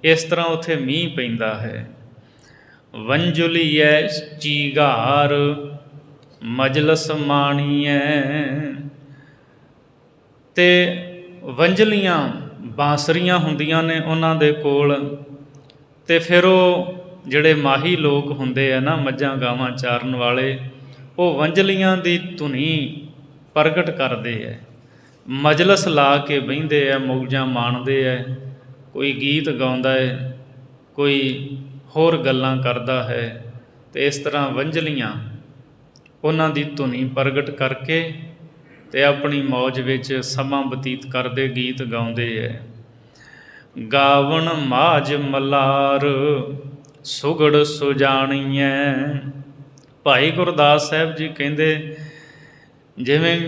ਇਸ ਤਰ੍ਹਾਂ ਉੱਥੇ ਮੀਂਹ ਪੈਂਦਾ ਹੈ। ਵੰਜੁਲੀਐ ਚੀਗਾਰ ਮਜਲਸ ਮਾਣੀਐ। ਅਤੇ ਵੰਜਲੀਆਂ ਬਾਂਸਰੀਆਂ ਹੁੰਦੀਆਂ ਨੇ ਉਹਨਾਂ ਦੇ ਕੋਲ, ਅਤੇ ਫਿਰ ਉਹ ਜਿਹੜੇ ਮਾਹੀ ਲੋਕ ਹੁੰਦੇ ਆ ਨਾ, ਮੱਝਾਂ ਗਾਵਾਂ ਚਾਰਨ ਵਾਲੇ, ਉਹ ਵੰਜਲੀਆਂ ਦੀ ਧੁਨੀ ਪ੍ਰਗਟ ਕਰਦੇ ਹੈ। ਮਜਲਸ ਲਾ ਕੇ ਬਹਿੰਦੇ ਹੈ, ਮੌਜਾਂ ਮਾਣਦੇ ਹੈ। ਕੋਈ ਗੀਤ ਗਾਉਂਦਾ ਹੈ, ਕੋਈ ਹੋਰ ਗੱਲਾਂ ਕਰਦਾ ਹੈ, ਅਤੇ ਇਸ ਤਰ੍ਹਾਂ ਵੰਜਲੀਆਂ ਉਹਨਾਂ ਦੀ ਧੁਨੀ ਪ੍ਰਗਟ ਕਰਕੇ ਅਤੇ ਆਪਣੀ ਮੌਜ ਵਿੱਚ ਸਮਾਂ ਬਤੀਤ ਕਰਦੇ, ਗੀਤ ਗਾਉਂਦੇ ਹੈ। ਗਾਵਣ ਮਾਝ ਮਲਾਰ ਸੁਗੜ ਸੁਜਾਣੀਐ। ਭਾਈ ਗੁਰਦਾਸ ਸਾਹਿਬ ਜੀ ਕਹਿੰਦੇ, ਜਿਵੇਂ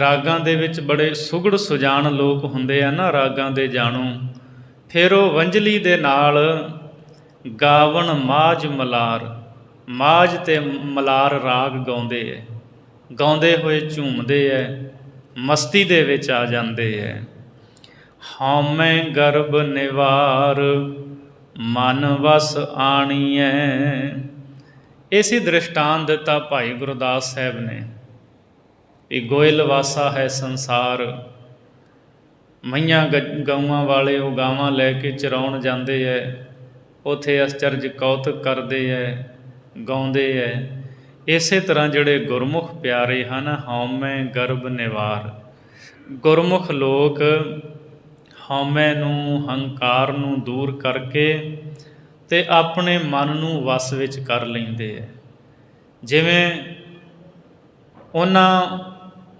ਰਾਗਾਂ ਦੇ ਵਿੱਚ ਬੜੇ ਸੁਗੜ ਸੁਜਾਨ ਲੋਕ ਹੁੰਦੇ ਆ ਨਾ, ਰਾਗਾਂ ਦੇ ਜਾਣੂ, ਫਿਰ ਉਹ ਵੰਜਲੀ ਦੇ ਨਾਲ ਗਾਵਣ ਮਾਝ ਮਲਾਰ, ਮਾਝ ਅਤੇ ਮਲਾਰ ਰਾਗ ਗਾਉਂਦੇ ਹੈ, ਗਾਉਂਦੇ ਹੋਏ ਝੂਮਦੇ ਹੈ, ਮਸਤੀ ਦੇ ਵਿੱਚ ਆ ਜਾਂਦੇ ਹੈ। ਹਉਮੈ ਗਰਭ ਨਿਵਾਰ ਮਨ ਵਸ ਆਣੀਐ। ਇਸੇ ਦ੍ਰਿਸ਼ਟਾਂਤ ਦਿੱਤਾ ਭਾਈ ਗੁਰਦਾਸ ਸਾਹਿਬ ਨੇ ਵੀ ਗੋਇਲ ਵਾਸਾ ਹੈ ਸੰਸਾਰ। ਮਈਆਂ ਗਊਆਂ ਵਾਲੇ ਉਹ ਗਾਵਾਂ ਲੈ ਕੇ ਚਰਾਉਣ ਜਾਂਦੇ ਹੈ, ਉੱਥੇ ਅਸਚਰਜ ਕੌਤਕ ਕਰਦੇ ਹੈ, ਗਾਉਂਦੇ ਹੈ। ਇਸੇ ਤਰ੍ਹਾਂ ਜਿਹੜੇ ਗੁਰਮੁਖ ਪਿਆਰੇ ਹਨ, ਹਉਮੈ ਗਰਭ ਨਿਵਾਰ, ਗੁਰਮੁਖ ਲੋਕ ਹਉਮੈ ਨੂੰ, ਹੰਕਾਰ ਨੂੰ ਦੂਰ ਕਰਕੇ ਅਤੇ ਆਪਣੇ ਮਨ ਨੂੰ ਵਸ ਵਿੱਚ ਕਰ ਲੈਂਦੇ ਹੈ। ਜਿਵੇਂ ਉਹਨਾਂ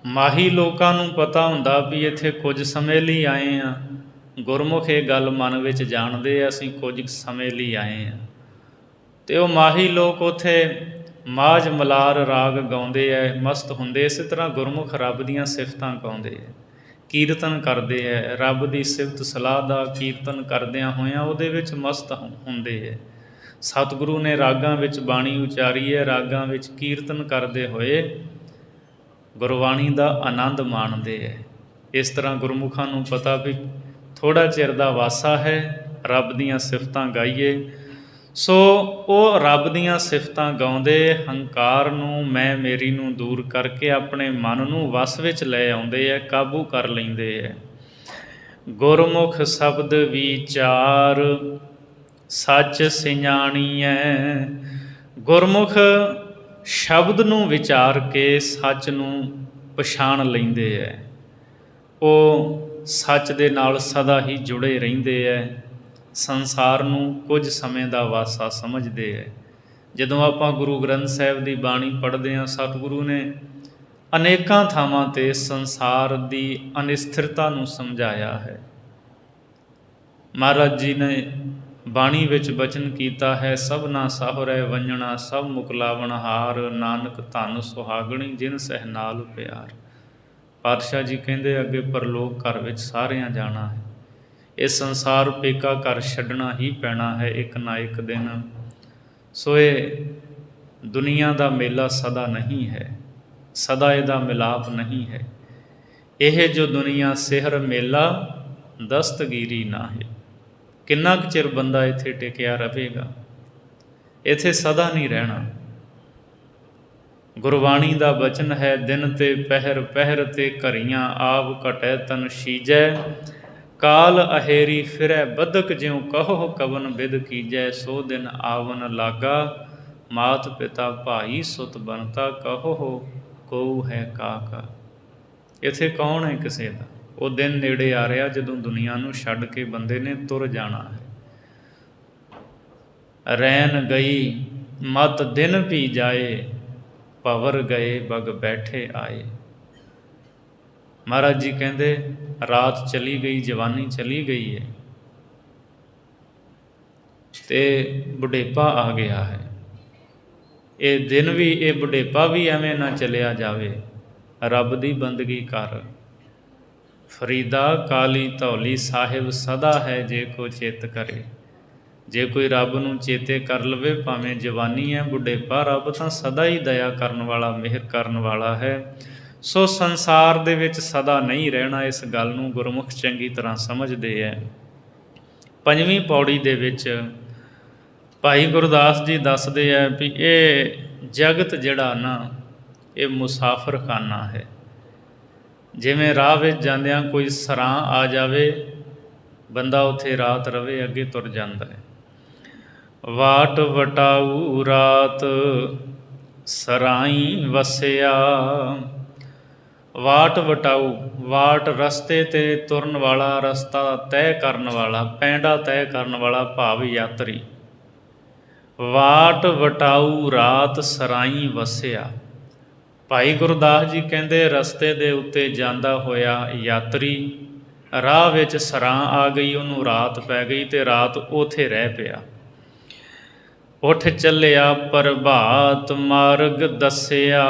ਮਾਹੀ ਲੋਕਾਂ ਨੂੰ ਪਤਾ ਹੁੰਦਾ ਵੀ ਇੱਥੇ ਕੁਝ ਸਮੇਂ ਲਈ ਆਏ ਹਾਂ, ਗੁਰਮੁਖ ਇਹ ਗੱਲ ਮਨ ਵਿੱਚ ਜਾਣਦੇ ਆ, ਅਸੀਂ ਕੁਝ ਸਮੇਂ ਲਈ ਆਏ ਹਾਂ। ਅਤੇ ਉਹ ਮਾਹੀ ਲੋਕ ਉੱਥੇ ਮਾਝ ਮਲਾਰ ਰਾਗ ਗਾਉਂਦੇ ਹੈ, ਮਸਤ ਹੁੰਦੇ। ਇਸੇ ਤਰ੍ਹਾਂ ਗੁਰਮੁਖ ਰੱਬ ਦੀਆਂ ਸਿਫਤਾਂ ਗਾਉਂਦੇ ਹੈ, ਕੀਰਤਨ ਕਰਦੇ ਹੈ, ਰੱਬ ਦੀ ਸਿਫਤ ਸਲਾਹ ਦਾ ਕੀਰਤਨ ਕਰਦਿਆਂ ਹੋਇਆਂ ਉਹਦੇ ਵਿੱਚ ਮਸਤ ਹੁੰਦੇ ਹੈ। ਸਤਿਗੁਰੂ ਨੇ ਰਾਗਾਂ ਵਿੱਚ ਬਾਣੀ ਉਚਾਰੀ ਹੈ, ਰਾਗਾਂ ਵਿੱਚ ਕੀਰਤਨ ਕਰਦੇ ਹੋਏ ਗੁਰਬਾਣੀ ਦਾ ਆਨੰਦ ਮਾਣਦੇ ਹੈ। ਇਸ ਤਰ੍ਹਾਂ ਗੁਰਮੁਖਾਂ ਨੂੰ ਪਤਾ ਵੀ ਥੋੜ੍ਹਾ ਚਿਰ ਦਾ ਵਾਸਾ ਹੈ, ਰੱਬ ਦੀਆਂ ਸਿਫਤਾਂ ਗਾਈਏ। ਸੋ ਉਹ ਰੱਬ ਦੀਆਂ ਸਿਫਤਾਂ ਗਾਉਂਦੇ ਹੰਕਾਰ ਨੂੰ, ਮੈਂ ਮੇਰੀ ਨੂੰ ਦੂਰ ਕਰਕੇ ਆਪਣੇ ਮਨ ਨੂੰ ਵਸ ਵਿੱਚ ਲੈ ਆਉਂਦੇ ਹੈ, ਕਾਬੂ ਕਰ ਲੈਂਦੇ ਹੈ। ਗੁਰਮੁਖ ਸ਼ਬਦ ਵਿਚਾਰ ਸੱਚ ਸਿਆਣੀਐ। ਗੁਰਮੁਖ ਸ਼ਬਦ ਨੂੰ ਵਿਚਾਰ ਕੇ ਸੱਚ ਨੂੰ ਪਛਾਣ ਲੈਂਦੇ ਹੈ। ਉਹ ਸੱਚ ਦੇ ਨਾਲ ਸਦਾ ਹੀ ਜੁੜੇ ਰਹਿੰਦੇ ਹੈ, ਸੰਸਾਰ ਨੂੰ ਕੁਝ ਸਮੇਂ ਦਾ ਵਾਸਾ ਸਮਝਦੇ ਹੈ। ਜਦੋਂ ਆਪਾਂ ਗੁਰੂ ਗ੍ਰੰਥ ਸਾਹਿਬ ਦੀ ਬਾਣੀ ਪੜ੍ਹਦੇ ਹਾਂ, ਸਤਿਗੁਰੂ ਨੇ ਅਨੇਕਾਂ ਥਾਵਾਂ 'ਤੇ ਸੰਸਾਰ ਦੀ ਅਨਿਸਥਿਰਤਾ ਨੂੰ ਸਮਝਾਇਆ ਹੈ। ਮਹਾਰਾਜ ਜੀ ਨੇ ਬਾਣੀ ਵਿੱਚ ਬਚਨ ਕੀਤਾ ਹੈ, ਸਭਨਾ ਸਾਹੁਰੈ ਵੰਜਣਾ ਸਭ ਮੁਕਲਾਵਣ ਹਾਰ, ਨਾਨਕ ਧਨ ਸੁਹਾਗਣੀ ਜਿਨ ਸਹਿ ਨਾਲ ਪਿਆਰ। ਪਾਤਸ਼ਾਹ ਜੀ ਕਹਿੰਦੇ ਅੱਗੇ ਪਰਲੋਕ ਘਰ ਵਿੱਚ ਸਾਰਿਆਂ ਜਾਣਾ ਹੈ। ਇਹ ਸੰਸਾਰ ਪੇਕਾ ਘਰ ਛੱਡਣਾ ਹੀ ਪੈਣਾ ਹੈ ਇੱਕ ਨਾ ਇੱਕ ਦਿਨ। ਸੋ ਇਹ ਦੁਨੀਆ ਦਾ ਮੇਲਾ ਸਦਾ ਨਹੀਂ ਹੈ, ਸਦਾ ਇਹਦਾ ਮਿਲਾਪ ਨਹੀਂ ਹੈ। ਇਹ ਜੋ ਦੁਨੀਆ ਸਿਹਰ ਮੇਲਾ ਦਸਤਗੀਰੀ ਨਾ ਹੈ। ਕਿੰਨਾ ਕੁ ਚਿਰ ਬੰਦਾ ਇੱਥੇ ਟਿਕਿਆ ਰਹੇਗਾ? ਇੱਥੇ ਸਦਾ ਨਹੀਂ ਰਹਿਣਾ। ਗੁਰਬਾਣੀ ਦਾ ਬਚਨ ਹੈ, ਦਿਨ ਤੇ ਪਹਿਰ ਪਹਿਰ ਤੇ ਘਰੀਆਂ ਆਵ ਘਟੈ ਤਨ ਸੀਜੈ, ਕਾਲ ਅਹੇਰੀ ਫਿਰੈ ਬਦਕ ਜਿਉ ਕਹੋ ਕਵਨ ਬਿਦ ਕੀਜੈ, ਸੋ ਦਿਨ ਆਵਨ ਲਾਗਾ ਮਾਤ ਪਿਤਾ ਭਾਈ ਸੁਤ ਬਣਤਾ, ਕਹੋ ਕਉ ਹੈ ਕਾਕਾ। ਇੱਥੇ ਕੌਣ ਹੈ ਕਿਸੇ ਦਾ? ਉਹ ਦਿਨ ਨੇੜੇ ਆ ਰਿਹਾ ਜਦੋਂ ਦੁਨੀਆ ਨੂੰ ਛੱਡ ਕੇ ਬੰਦੇ ਨੇ ਤੁਰ ਜਾਣਾ ਹੈ। ਰੈਨ ਗਈ ਮਤ ਦਿਨ ਵੀ ਜਾਏ, ਭਵਰ ਗਏ ਬਗ ਬੈਠੇ ਆਏ। ਮਹਾਰਾਜ ਜੀ ਕਹਿੰਦੇ ਰਾਤ ਚਲੀ ਗਈ, ਜਵਾਨੀ ਚਲੀ ਗਈ ਹੈ ਤੇ ਬੁਢੇਪਾ ਆ ਗਿਆ ਹੈ। ਇਹ ਦਿਨ ਵੀ, ਇਹ ਬੁਢੇਪਾ ਵੀ ਐਵੇਂ ਨਾ ਚਲਿਆ ਜਾਵੇ। ਰੱਬ ਦੀ ਬੰਦਗੀ ਕਰ। ਫਰੀਦਾ ਕਾਲੀ ਧੌਲੀ ਸਾਹਿਬ ਸਦਾ ਹੈ, ਜੇ ਕੋ ਚਿੱਤ ਕਰੇ। ਜੇ ਕੋਈ ਰੱਬ ਨੂੰ ਚੇਤੇ ਕਰ ਲਵੇ, ਭਾਵੇਂ ਜਵਾਨੀ ਹੈ ਬੁਢੇਪਾ, ਰੱਬ ਤਾਂ ਸਦਾ ਹੀ ਦਇਆ ਕਰਨ ਵਾਲਾ, ਮਿਹਰ ਕਰਨ ਵਾਲਾ ਹੈ। ਸੋ ਸੰਸਾਰ ਦੇ ਵਿੱਚ ਸਦਾ ਨਹੀਂ ਰਹਿਣਾ, ਇਸ ਗੱਲ ਨੂੰ ਗੁਰਮੁਖ ਚੰਗੀ ਤਰ੍ਹਾਂ ਸਮਝਦੇ ਹੈ। 5ਵੀਂ ਪੌੜੀ ਦੇ ਵਿੱਚ ਭਾਈ ਗੁਰਦਾਸ ਜੀ ਦੱਸਦੇ ਹੈ ਵੀ ਇਹ ਜਗਤ ਜਿਹੜਾ ਨਾ, ਇਹ ਮੁਸਾਫਰਖਾਨਾ ਹੈ। ਜਿਵੇਂ ਰਾਹ ਵਿੱਚ ਜਾਂਦਿਆਂ ਕੋਈ ਸਰਾਂ ਆ ਜਾਵੇ, ਬੰਦਾ ਉੱਥੇ ਰਾਤ ਰਵੇ, ਅੱਗੇ ਤੁਰ ਜਾਂਦਾ ਹੈ। ਵਾਟ ਵਟਾਊ ਰਾਤ ਸਰਾਈ ਵਸਿਆ। ਵਾਟ ਵਟਾਊ, ਵਾਟ ਰਸਤੇ 'ਤੇ ਤੁਰਨ ਵਾਲਾ, ਰਸਤਾ ਤੈਅ ਕਰਨ ਵਾਲਾ, ਪੈਂਡਾ ਤੈਅ ਕਰਨ ਵਾਲਾ ਭਾਵ ਯਾਤਰੀ। ਵਾਟ ਵਟਾਊ ਰਾਤ ਸਰਾਈ ਵਸਿਆ। ਭਾਈ ਗੁਰਦਾਸ ਜੀ ਕਹਿੰਦੇ ਰਸਤੇ ਦੇ ਉੱਤੇ ਜਾਂਦਾ ਹੋਇਆ ਯਾਤਰੀ, ਰਾਹ ਵਿੱਚ ਸਰਾਂ ਆ ਗਈ, ਉਹਨੂੰ ਰਾਤ ਪੈ ਗਈ ਅਤੇ ਰਾਤ ਉੱਥੇ ਰਹਿ ਪਿਆ। ਉੱਠ ਚੱਲਿਆ ਪ੍ਰਭਾਤ ਮਾਰਗ ਦੱਸਿਆ।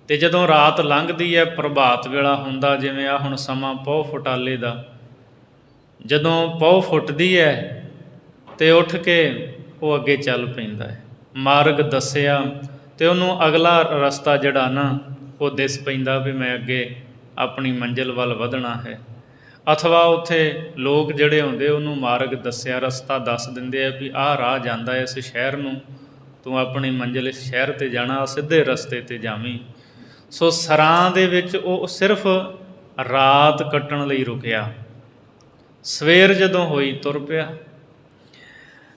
ਅਤੇ ਜਦੋਂ ਰਾਤ ਲੰਘਦੀ ਹੈ, ਪ੍ਰਭਾਤ ਵੇਲਾ ਹੁੰਦਾ, ਜਿਵੇਂ ਆ ਹੁਣ ਸਮਾਂ ਪਹੁ ਫੁਟਾਲੇ ਦਾ, ਜਦੋਂ ਪਹੁ ਫੁੱਟਦੀ ਹੈ ਅਤੇ ਉੱਠ ਕੇ ਉਹ ਅੱਗੇ ਚੱਲ ਪੈਂਦਾ ਹੈ। ਮਾਰਗ ਦੱਸਿਆ, ਅਤੇ ਉਹਨੂੰ ਅਗਲਾ ਰਸਤਾ ਜਿਹੜਾ ਨਾ ਉਹ ਦਿਸ ਪੈਂਦਾ ਵੀ ਮੈਂ ਅੱਗੇ ਆਪਣੀ ਮੰਜ਼ਿਲ ਵੱਲ ਵਧਣਾ ਹੈ। ਅਥਵਾ ਉੱਥੇ ਲੋਕ ਜਿਹੜੇ ਹੁੰਦੇ ਉਹਨੂੰ ਮਾਰਗ ਦੱਸਿਆ, ਰਸਤਾ ਦੱਸ ਦਿੰਦੇ ਆ ਵੀ ਆਹ ਰਾਹ ਜਾਂਦਾ ਇਸ ਸ਼ਹਿਰ ਨੂੰ, ਤੂੰ ਆਪਣੀ ਮੰਜ਼ਿਲ ਇਸ ਸ਼ਹਿਰ 'ਤੇ ਜਾਣਾ, ਸਿੱਧੇ ਰਸਤੇ 'ਤੇ ਜਾਵੀਂ। ਸੋ ਸਰਾਂ ਦੇ ਵਿੱਚ ਉਹ ਸਿਰਫ ਰਾਤ ਕੱਟਣ ਲਈ ਰੁਕਿਆ। ਸਵੇਰ ਜਦੋਂ ਹੋਈ ਤੁਰ ਪਿਆ।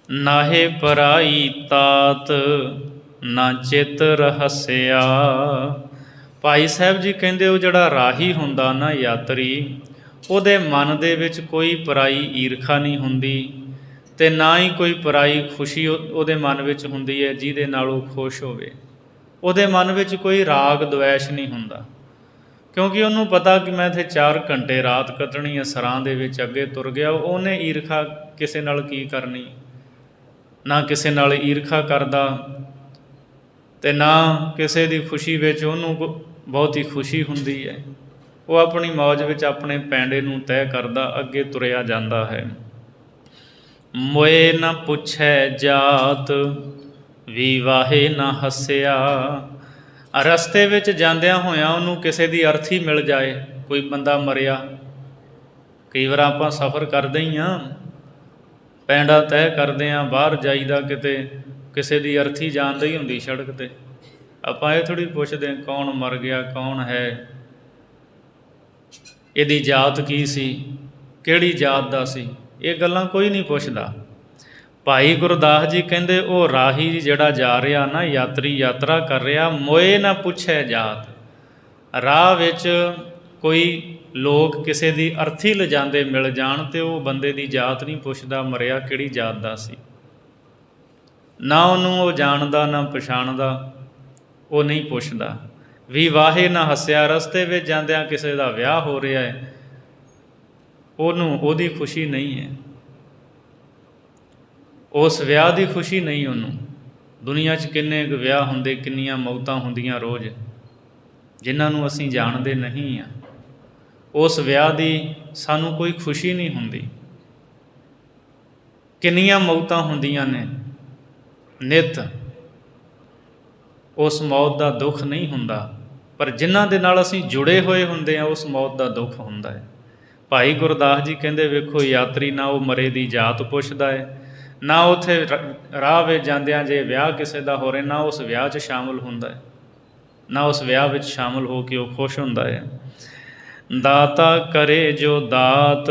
ਨਾਹੇ ਪਰਾਈ ਤਾਤ ਨਾ ਚਿਤ ਰਹੱਸਿਆ। ਭਾਈ ਸਾਹਿਬ ਜੀ ਕਹਿੰਦੇ ਉਹ ਜਿਹੜਾ ਰਾਹੀ ਹੁੰਦਾ ਨਾ, ਯਾਤਰੀ, ਉਹਦੇ ਮਨ ਦੇ ਵਿੱਚ ਕੋਈ ਪਰਾਈ ਈਰਖਾ ਨਹੀਂ ਹੁੰਦੀ ਅਤੇ ਨਾ ਹੀ ਕੋਈ ਪਰਾਈ ਖੁਸ਼ੀ ਉਹਦੇ ਮਨ ਵਿੱਚ ਹੁੰਦੀ ਹੈ ਜਿਹਦੇ ਨਾਲ ਉਹ ਖੁਸ਼ ਹੋਵੇ। ਉਹਦੇ ਮਨ ਵਿੱਚ ਕੋਈ ਰਾਗ ਦਵੈਸ਼ ਨਹੀਂ ਹੁੰਦਾ, ਕਿਉਂਕਿ ਉਹਨੂੰ ਪਤਾ ਕਿ ਮੈਂ ਇੱਥੇ 4 ਘੰਟੇ ਰਾਤ ਕੱਟਣੀ ਹੈ, ਸਰਾਂ ਦੇ ਵਿੱਚ ਅੱਗੇ ਤੁਰ ਗਿਆ। ਉਹਨੇ ਈਰਖਾ ਕਿਸੇ ਨਾਲ ਕੀ ਕਰਨੀ, ਨਾ ਕਿਸੇ ਨਾਲ ਈਰਖਾ ਕਰਦਾ ਅਤੇ ਨਾ ਕਿਸੇ ਦੀ ਖੁਸ਼ੀ ਵਿੱਚ ਉਹਨੂੰ ਬਹੁਤੀ ਖੁਸ਼ੀ ਹੁੰਦੀ ਹੈ। ਉਹ ਆਪਣੀ ਮੌਜ ਵਿੱਚ ਆਪਣੇ ਪੈਂਡੇ ਨੂੰ ਤੈਅ ਕਰਦਾ, ਅੱਗੇ ਤੁਰਿਆ ਜਾਂਦਾ ਹੈ। ਮੋਏ ਨਾ ਪੁੱਛੈ ਜਾਤ ਵਿਵਾਹੇ ਨਾ ਹੱਸਿਆ। ਰਸਤੇ ਵਿੱਚ ਜਾਂਦਿਆਂ ਹੋਇਆਂ ਉਹਨੂੰ ਕਿਸੇ ਦੀ ਅਰਥੀ ਮਿਲ ਜਾਏ, ਕੋਈ ਬੰਦਾ ਮਰਿਆ। ਕਈ ਵਾਰ ਆਪਾਂ ਸਫ਼ਰ ਕਰਦੇ ਹੀ ਹਾਂ, ਪੈਂਡਾ ਤੈਅ ਕਰਦੇ ਹਾਂ, ਬਾਹਰ ਜਾਈਦਾ ਕਿਤੇ ਕਿਸੇ ਦੀ ਅਰਥੀ ਜਾਣ ਹੀ ਹੁੰਦੀ ਸੜਕ 'ਤੇ, ਆਪਾਂ ਇਹ ਥੋੜ੍ਹੀ ਪੁੱਛਦੇ ਕੌਣ ਮਰ ਗਿਆ, ਕੌਣ ਹੈ, ਇਹਦੀ ਜਾਤ ਕੀ ਸੀ, ਕਿਹੜੀ ਜਾਤ ਦਾ ਸੀ, ਇਹ ਗੱਲਾਂ ਕੋਈ ਨਹੀਂ ਪੁੱਛਦਾ। ਭਾਈ ਗੁਰਦਾਸ ਜੀ ਕਹਿੰਦੇ ਉਹ ਰਾਹੀ ਜਿਹੜਾ ਜਾ ਰਿਹਾ ਨਾ, ਯਾਤਰੀ ਯਾਤਰਾ ਕਰ ਰਿਹਾ, ਮੋਏ ਨਾ ਪੁੱਛੇ ਜਾਤ। ਰਾਹ ਵਿੱਚ ਕੋਈ ਲੋਕ ਕਿਸੇ ਦੀ ਅਰਥੀ ਲਿਜਾਂਦੇ ਮਿਲ ਜਾਣ ਤੇ ਉਹ ਬੰਦੇ ਦੀ ਜਾਤ ਨਹੀਂ ਪੁੱਛਦਾ, ਮਰਿਆ ਕਿਹੜੀ ਜਾਤ ਦਾ ਸੀ, ਨਾ ਉਹਨੂੰ ਉਹ ਜਾਣਦਾ ਨਾ ਪਛਾਣਦਾ, ਉਹ ਨਹੀਂ ਪੁੱਛਦਾ। ਵੀ ਵਾਹੇ ਨਾ ਹੱਸਿਆ, ਰਸਤੇ ਵਿੱਚ ਜਾਂਦਿਆਂ ਕਿਸੇ ਦਾ ਵਿਆਹ ਹੋ ਰਿਹਾ ਹੈ, ਉਹਨੂੰ ਉਹਦੀ ਖੁਸ਼ੀ ਨਹੀਂ ਹੈ, ਉਸ ਵਿਆਹ ਦੀ ਖੁਸ਼ੀ ਨਹੀਂ ਉਹਨੂੰ। ਦੁਨੀਆ 'ਚ ਕਿੰਨੇ ਕੁ ਵਿਆਹ ਹੁੰਦੇ, ਕਿੰਨੀਆਂ ਮੌਤਾਂ ਹੁੰਦੀਆਂ ਰੋਜ਼, ਜਿਨ੍ਹਾਂ ਨੂੰ ਅਸੀਂ ਜਾਣਦੇ ਨਹੀਂ ਹਾਂ, ਉਸ ਵਿਆਹ ਦੀ ਸਾਨੂੰ ਕੋਈ ਖੁਸ਼ੀ ਨਹੀਂ ਹੁੰਦੀ। ਕਿੰਨੀਆਂ ਮੌਤਾਂ ਹੁੰਦੀਆਂ ਨੇ ਨਿੱਤ, ਉਸ ਮੌਤ ਦਾ ਦੁੱਖ ਨਹੀਂ ਹੁੰਦਾ, ਪਰ ਜਿਨ੍ਹਾਂ ਦੇ ਨਾਲ ਅਸੀਂ ਜੁੜੇ ਹੋਏ ਹੁੰਦੇ ਹਾਂ ਉਸ ਮੌਤ ਦਾ ਦੁੱਖ ਹੁੰਦਾ ਹੈ। ਭਾਈ ਗੁਰਦਾਸ ਜੀ ਕਹਿੰਦੇ ਵੇਖੋ, ਯਾਤਰੀ ਨਾ ਉਹ ਮਰੇ ਦੀ ਜਾਤ ਪੁੱਛਦਾ ਹੈ, ਨਾ ਉੱਥੇ ਰਾਹ ਵਿੱਚ ਜਾਂਦਿਆਂ ਜੇ ਵਿਆਹ ਕਿਸੇ ਦਾ ਹੋ ਰਿਹਾ, ਨਾ ਉਸ ਵਿਆਹ 'ਚ ਸ਼ਾਮਲ ਹੁੰਦਾ ਹੈ, ਨਾ ਉਸ ਵਿਆਹ ਵਿੱਚ ਸ਼ਾਮਲ ਹੋ ਕੇ ਉਹ ਖੁਸ਼ ਹੁੰਦਾ ਹੈ। ਦਾਤਾ ਕਰੇ ਜੋ ਦਾਤ,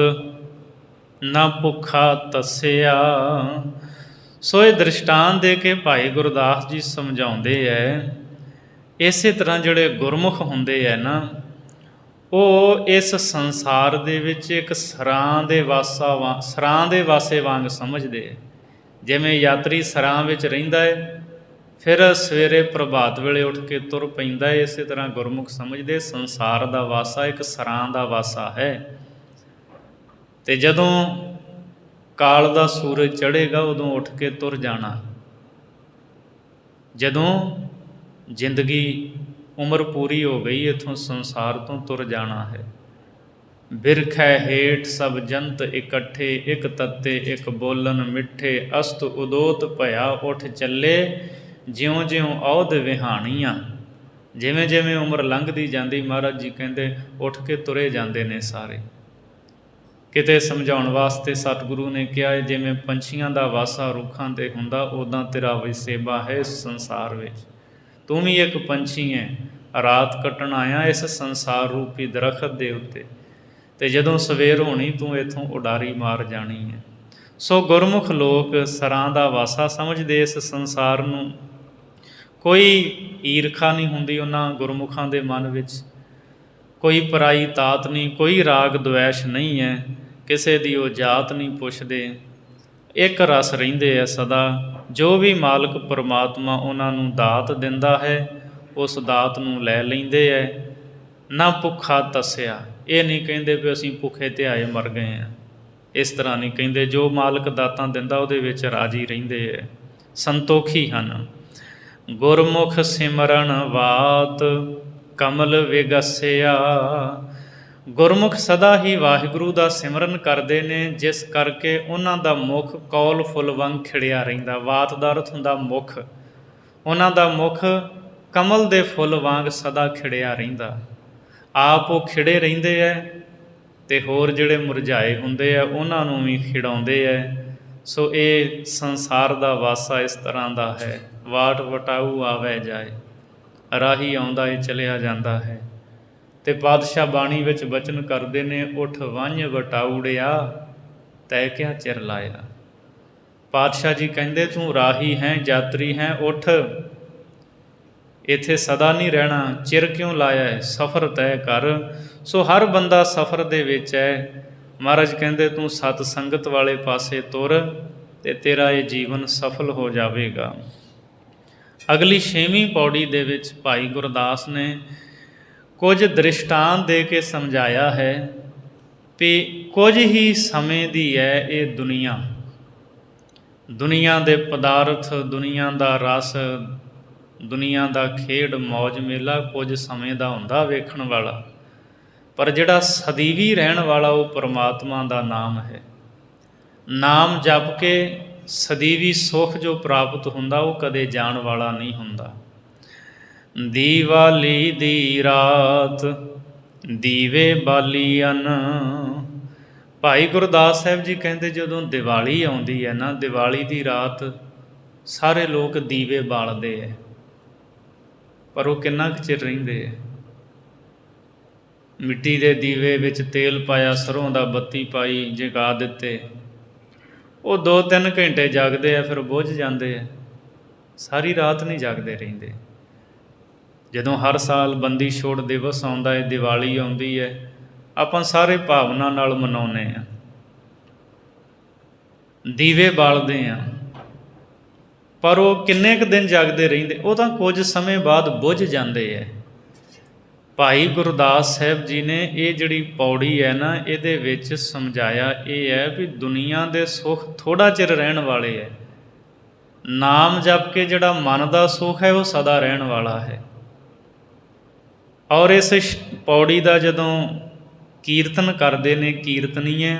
ਨਾ ਭੁੱਖਾ ਤੱਸਿਆ। ਸੋ ਇਹ ਦ੍ਰਿਸ਼ਟਾਂਤ ਦੇ ਕੇ ਭਾਈ ਗੁਰਦਾਸ ਜੀ ਸਮਝਾਉਂਦੇ ਹੈ, ਇਸੇ ਤਰ੍ਹਾਂ ਜਿਹੜੇ ਗੁਰਮੁਖ ਹੁੰਦੇ ਹੈ ਨਾ, ਉਹ ਇਸ ਸੰਸਾਰ ਦੇ ਵਿੱਚ ਇੱਕ ਸਰਾਂ ਦੇ ਵਾਸੇ ਵਾਂਗ ਸਮਝਦੇ ਹੈ। ਜਿਵੇਂ ਯਾਤਰੀ ਸਰਾਂ ਵਿੱਚ ਰਹਿੰਦਾ ਹੈ, ਫਿਰ ਸਵੇਰੇ ਪ੍ਰਭਾਤ ਵੇਲੇ ਉੱਠ ਕੇ ਤੁਰ ਪੈਂਦਾ ਹੈ, ਇਸੇ ਤਰ੍ਹਾਂ ਗੁਰਮੁਖ ਸਮਝਦੇ ਸੰਸਾਰ ਦਾ ਵਾਸਾ ਇੱਕ ਸਰਾਂ ਦਾ ਵਾਸਾ ਹੈ। ਅਤੇ ਜਦੋਂ ਕਾਲ ਦਾ ਸੂਰਜ ਚੜ੍ਹੇਗਾ ਉਦੋਂ ਉੱਠ ਕੇ ਤੁਰ ਜਾਣਾ। ਜਦੋਂ ਜ਼ਿੰਦਗੀ ਉਮਰ ਪੂਰੀ ਹੋ ਗਈ, ਇੱਥੋਂ ਸੰਸਾਰ ਤੋਂ ਤੁਰ ਜਾਣਾ ਹੈ। ਬਿਰਖੈ ਹੇਠ ਸਭ ਜੰਤ ਇਕੱਠੇ, ਇੱਕ ਤੱਤੇ ਇੱਕ ਬੋਲਨ ਮਿੱਠੇ, ਅਸਤ ਉਦੋਤ ਭਇਆ ਉੱਠ ਚੱਲੇ, ਜਿਉਂ ਜਿਉਂ ਔਧ ਵਿਹਾਣੀਆਂ। ਜਿਵੇਂ ਜਿਵੇਂ ਉਮਰ ਲੰਘਦੀ ਜਾਂਦੀ, ਮਹਾਰਾਜ ਜੀ ਕਹਿੰਦੇ ਉੱਠ ਕੇ ਤੁਰੇ ਜਾਂਦੇ ਨੇ ਸਾਰੇ। ਕਿਤੇ ਸਮਝਾਉਣ ਵਾਸਤੇ ਸਤਿਗੁਰੂ ਨੇ ਕਿਹਾ ਹੈ, ਜਿਵੇਂ ਪੰਛੀਆਂ ਦਾ ਵਾਸਾ ਰੁੱਖਾਂ 'ਤੇ ਹੁੰਦਾ, ਉੱਦਾਂ ਤੇਰਾ ਵਸੇਬਾ ਹੈ ਇਸ ਸੰਸਾਰ ਵਿੱਚ। ਤੂੰ ਵੀ ਇੱਕ ਪੰਛੀ ਹੈ, ਰਾਤ ਕੱਟਣ ਆਇਆ ਇਸ ਸੰਸਾਰ ਰੂਪੀ ਦਰਖਤ ਦੇ ਉੱਤੇ, ਅਤੇ ਜਦੋਂ ਸਵੇਰ ਹੋਣੀ ਤੂੰ ਇੱਥੋਂ ਉਡਾਰੀ ਮਾਰ ਜਾਣੀ ਹੈ। ਸੋ ਗੁਰਮੁਖ ਲੋਕ ਸਰਾਂ ਦਾ ਵਾਸਾ ਸਮਝਦੇ ਇਸ ਸੰਸਾਰ ਨੂੰ। ਕੋਈ ਈਰਖਾ ਨਹੀਂ ਹੁੰਦੀ ਉਹਨਾਂ ਗੁਰਮੁਖਾਂ ਦੇ ਮਨ ਵਿੱਚ, ਕੋਈ ਪਰਾਈ ਤਾਤ ਨਹੀਂ, ਕੋਈ ਰਾਗ ਦੁਐਸ਼ ਨਹੀਂ ਹੈ, ਕਿਸੇ ਦੀ ਉਹ ਜਾਤ ਨਹੀਂ ਪੁੱਛਦੇ, ਇੱਕ ਰਸ ਰਹਿੰਦੇ ਹੈ ਸਦਾ। ਜੋ ਵੀ ਮਾਲਕ ਪਰਮਾਤਮਾ ਉਹਨਾਂ ਨੂੰ ਦਾਤ ਦਿੰਦਾ ਹੈ, ਉਸ ਦਾਤ ਨੂੰ ਲੈ ਲੈਂਦੇ ਹੈ। ਨਾ ਭੁੱਖਾ ਤੱਸਿਆ, ਇਹ ਨਹੀਂ ਕਹਿੰਦੇ ਵੀ ਅਸੀਂ ਭੁੱਖੇ ਧਿਆਏ ਮਰ ਗਏ ਹਾਂ, ਇਸ ਤਰ੍ਹਾਂ ਨਹੀਂ ਕਹਿੰਦੇ। ਜੋ ਮਾਲਕ ਦਾਤਾਂ ਦਿੰਦਾ ਉਹਦੇ ਵਿੱਚ ਰਾਜੀ ਰਹਿੰਦੇ ਹੈ, ਸੰਤੋਖੀ ਹਨ। ਗੁਰਮੁਖ ਸਿਮਰਨ ਵਾਤ ਕਮਲ ਵਿਗਸਿਆ। ਗੁਰਮੁਖ ਸਦਾ ਹੀ ਵਾਹਿਗੁਰੂ ਦਾ ਸਿਮਰਨ ਕਰਦੇ ਨੇ, ਜਿਸ ਕਰਕੇ ਉਹਨਾਂ ਦਾ ਮੁਖ ਕੌਲ ਫੁੱਲ ਵਾਂਗ ਖਿੜਿਆ ਰਹਿੰਦਾ। ਵਾਤ ਦਾ ਅਰਥ ਹੁੰਦਾ ਮੁਖ, ਉਹਨਾਂ ਦਾ ਮੁਖ ਕਮਲ ਦੇ ਫੁੱਲ ਵਾਂਗ ਸਦਾ ਖਿੜਿਆ ਰਹਿੰਦਾ। ਆਪ ਉਹ ਖਿੜੇ ਰਹਿੰਦੇ ਹੈ ਅਤੇ ਹੋਰ ਜਿਹੜੇ ਮੁਰਝਾਏ ਹੁੰਦੇ ਆ ਉਹਨਾਂ ਨੂੰ ਵੀ ਖਿੜਾਉਂਦੇ ਹੈ। ਸੋ ਇਹ ਸੰਸਾਰ ਦਾ ਵਾਸਾ ਇਸ ਤਰ੍ਹਾਂ ਦਾ ਹੈ, ਵਾਟ ਵਟਾਊ ਆਵੇ ਜਾਏ, ਰਾਹੀ ਆਉਂਦਾ ਏ ਚਲਿਆ ਜਾਂਦਾ ਹੈ। ਅਤੇ ਪਾਤਸ਼ਾਹ ਬਾਣੀ ਵਿੱਚ ਬਚਨ ਕਰਦੇ ਨੇ, ਉੱਠ ਵੰਝ ਵਟਾਊੜਿਆ ਤੈ ਕਿਆ ਚਿਰ ਲਾਇਆ। ਪਾਤਸ਼ਾਹ ਜੀ ਕਹਿੰਦੇ ਤੂੰ ਰਾਹੀ ਹੈ, ਯਾਤਰੀ ਹੈ, ਉੱਠ, ਇੱਥੇ ਸਦਾ ਨਹੀਂ ਰਹਿਣਾ, ਚਿਰ ਕਿਉਂ ਲਾਇਆ ਹੈ, ਸਫ਼ਰ ਤੈਅ ਕਰ। ਸੋ ਹਰ ਬੰਦਾ ਸਫ਼ਰ ਦੇ ਵਿੱਚ ਹੈ। ਮਹਾਰਾਜ ਕਹਿੰਦੇ ਤੂੰ ਸਤ ਸੰਗਤ ਵਾਲੇ ਪਾਸੇ ਤੁਰ ਅਤੇ ਤੇਰਾ ਇਹ ਜੀਵਨ ਸਫਲ ਹੋ ਜਾਵੇਗਾ। ਅਗਲੀ 6ਵੀਂ ਪੌੜੀ ਦੇ ਵਿੱਚ ਭਾਈ ਗੁਰਦਾਸ ਨੇ ਕੁਝ ਦ੍ਰਿਸ਼ਟਾਂਤ ਦੇ ਕੇ ਸਮਝਾਇਆ ਹੈ ਵੀ ਕੁਝ ਹੀ ਸਮੇਂ ਦੀ ਹੈ ਇਹ ਦੁਨੀਆ। ਦੁਨੀਆ ਦੇ ਪਦਾਰਥ, ਦੁਨੀਆ ਦਾ ਰਸ, ਦੁਨੀਆ ਦਾ ਖੇਡ ਮੌਜ ਮੇਲਾ ਕੁਝ ਸਮੇਂ ਦਾ ਹੁੰਦਾ ਵੇਖਣ ਵਾਲਾ, ਪਰ ਜਿਹੜਾ ਸਦੀਵੀ ਰਹਿਣ ਵਾਲਾ ਉਹ ਪਰਮਾਤਮਾ ਦਾ ਨਾਮ ਹੈ। ਨਾਮ ਜਪ ਕੇ ਸਦੀਵੀ ਸੁੱਖ ਜੋ ਪ੍ਰਾਪਤ ਹੁੰਦਾ ਉਹ ਕਦੇ ਜਾਣ ਵਾਲਾ ਨਹੀਂ ਹੁੰਦਾ। ਦੀਵਾਲੀ ਦੀ ਰਾਤ ਦੀਵੇ ਬਾਲੀਅਨ, ਭਾਈ ਗੁਰਦਾਸ ਸਾਹਿਬ ਜੀ ਕਹਿੰਦੇ ਜਦੋਂ ਦੀਵਾਲੀ ਆਉਂਦੀ ਹੈ ਨਾ, ਦੀਵਾਲੀ ਦੀ ਰਾਤ ਸਾਰੇ ਲੋਕ ਦੀਵੇ ਬਾਲਦੇ ਹੈ, ਪਰ ਉਹ ਕਿੰਨਾ ਕੁ ਚਿਰ ਰਹਿੰਦੇ ਹੈ। ਮਿੱਟੀ ਦੇ ਦੀਵੇ ਵਿੱਚ ਤੇਲ ਪਾਇਆ, ਸਰੋਂ ਦਾ ਬੱਤੀ ਪਾਈ, ਜਗਾ ਦਿੱਤੇ, ਉਹ 2-3 ਘੰਟੇ ਜਗਦੇ ਆ, ਫਿਰ ਬੁੱਝ ਜਾਂਦੇ ਆ, ਸਾਰੀ ਰਾਤ ਨਹੀਂ ਜਗਦੇ ਰਹਿੰਦੇ। ਜਦੋਂ ਹਰ ਸਾਲ ਬੰਦੀ ਛੋੜ ਦਿਵਸ ਆਉਂਦਾ ਹੈ, ਦੀਵਾਲੀ ਆਉਂਦੀ ਹੈ, ਆਪਾਂ ਸਾਰੇ ਭਾਵਨਾ ਨਾਲ ਮਨਾਉਂਦੇ ਹਾਂ, ਦੀਵੇ ਬਾਲਦੇ ਹਾਂ, ਪਰ ਉਹ ਕਿੰਨੇ ਕੁ ਦਿਨ ਜਗਦੇ ਰਹਿੰਦੇ, ਉਹ ਤਾਂ ਕੁਝ ਸਮੇਂ ਬਾਅਦ ਬੁੱਝ ਜਾਂਦੇ ਹੈ। ਭਾਈ ਗੁਰਦਾਸ ਸਾਹਿਬ ਜੀ ਨੇ ਇਹ ਜਿਹੜੀ ਪੌੜੀ ਹੈ ਨਾ, ਇਹਦੇ ਵਿੱਚ ਸਮਝਾਇਆ ਇਹ ਹੈ ਵੀ ਦੁਨੀਆ ਦੇ ਸੁੱਖ ਥੋੜ੍ਹਾ ਚਿਰ ਰਹਿਣ ਵਾਲੇ ਹੈ, ਨਾਮ ਜਪ ਕੇ ਜਿਹੜਾ ਮਨ ਦਾ ਸੁੱਖ ਹੈ ਉਹ ਸਦਾ ਰਹਿਣ ਵਾਲਾ ਹੈ। ਔਰ ਇਸ ਪੌੜੀ ਦਾ ਜਦੋਂ ਕੀਰਤਨ ਕਰਦੇ ਨੇ ਕੀਰਤਨੀਏ,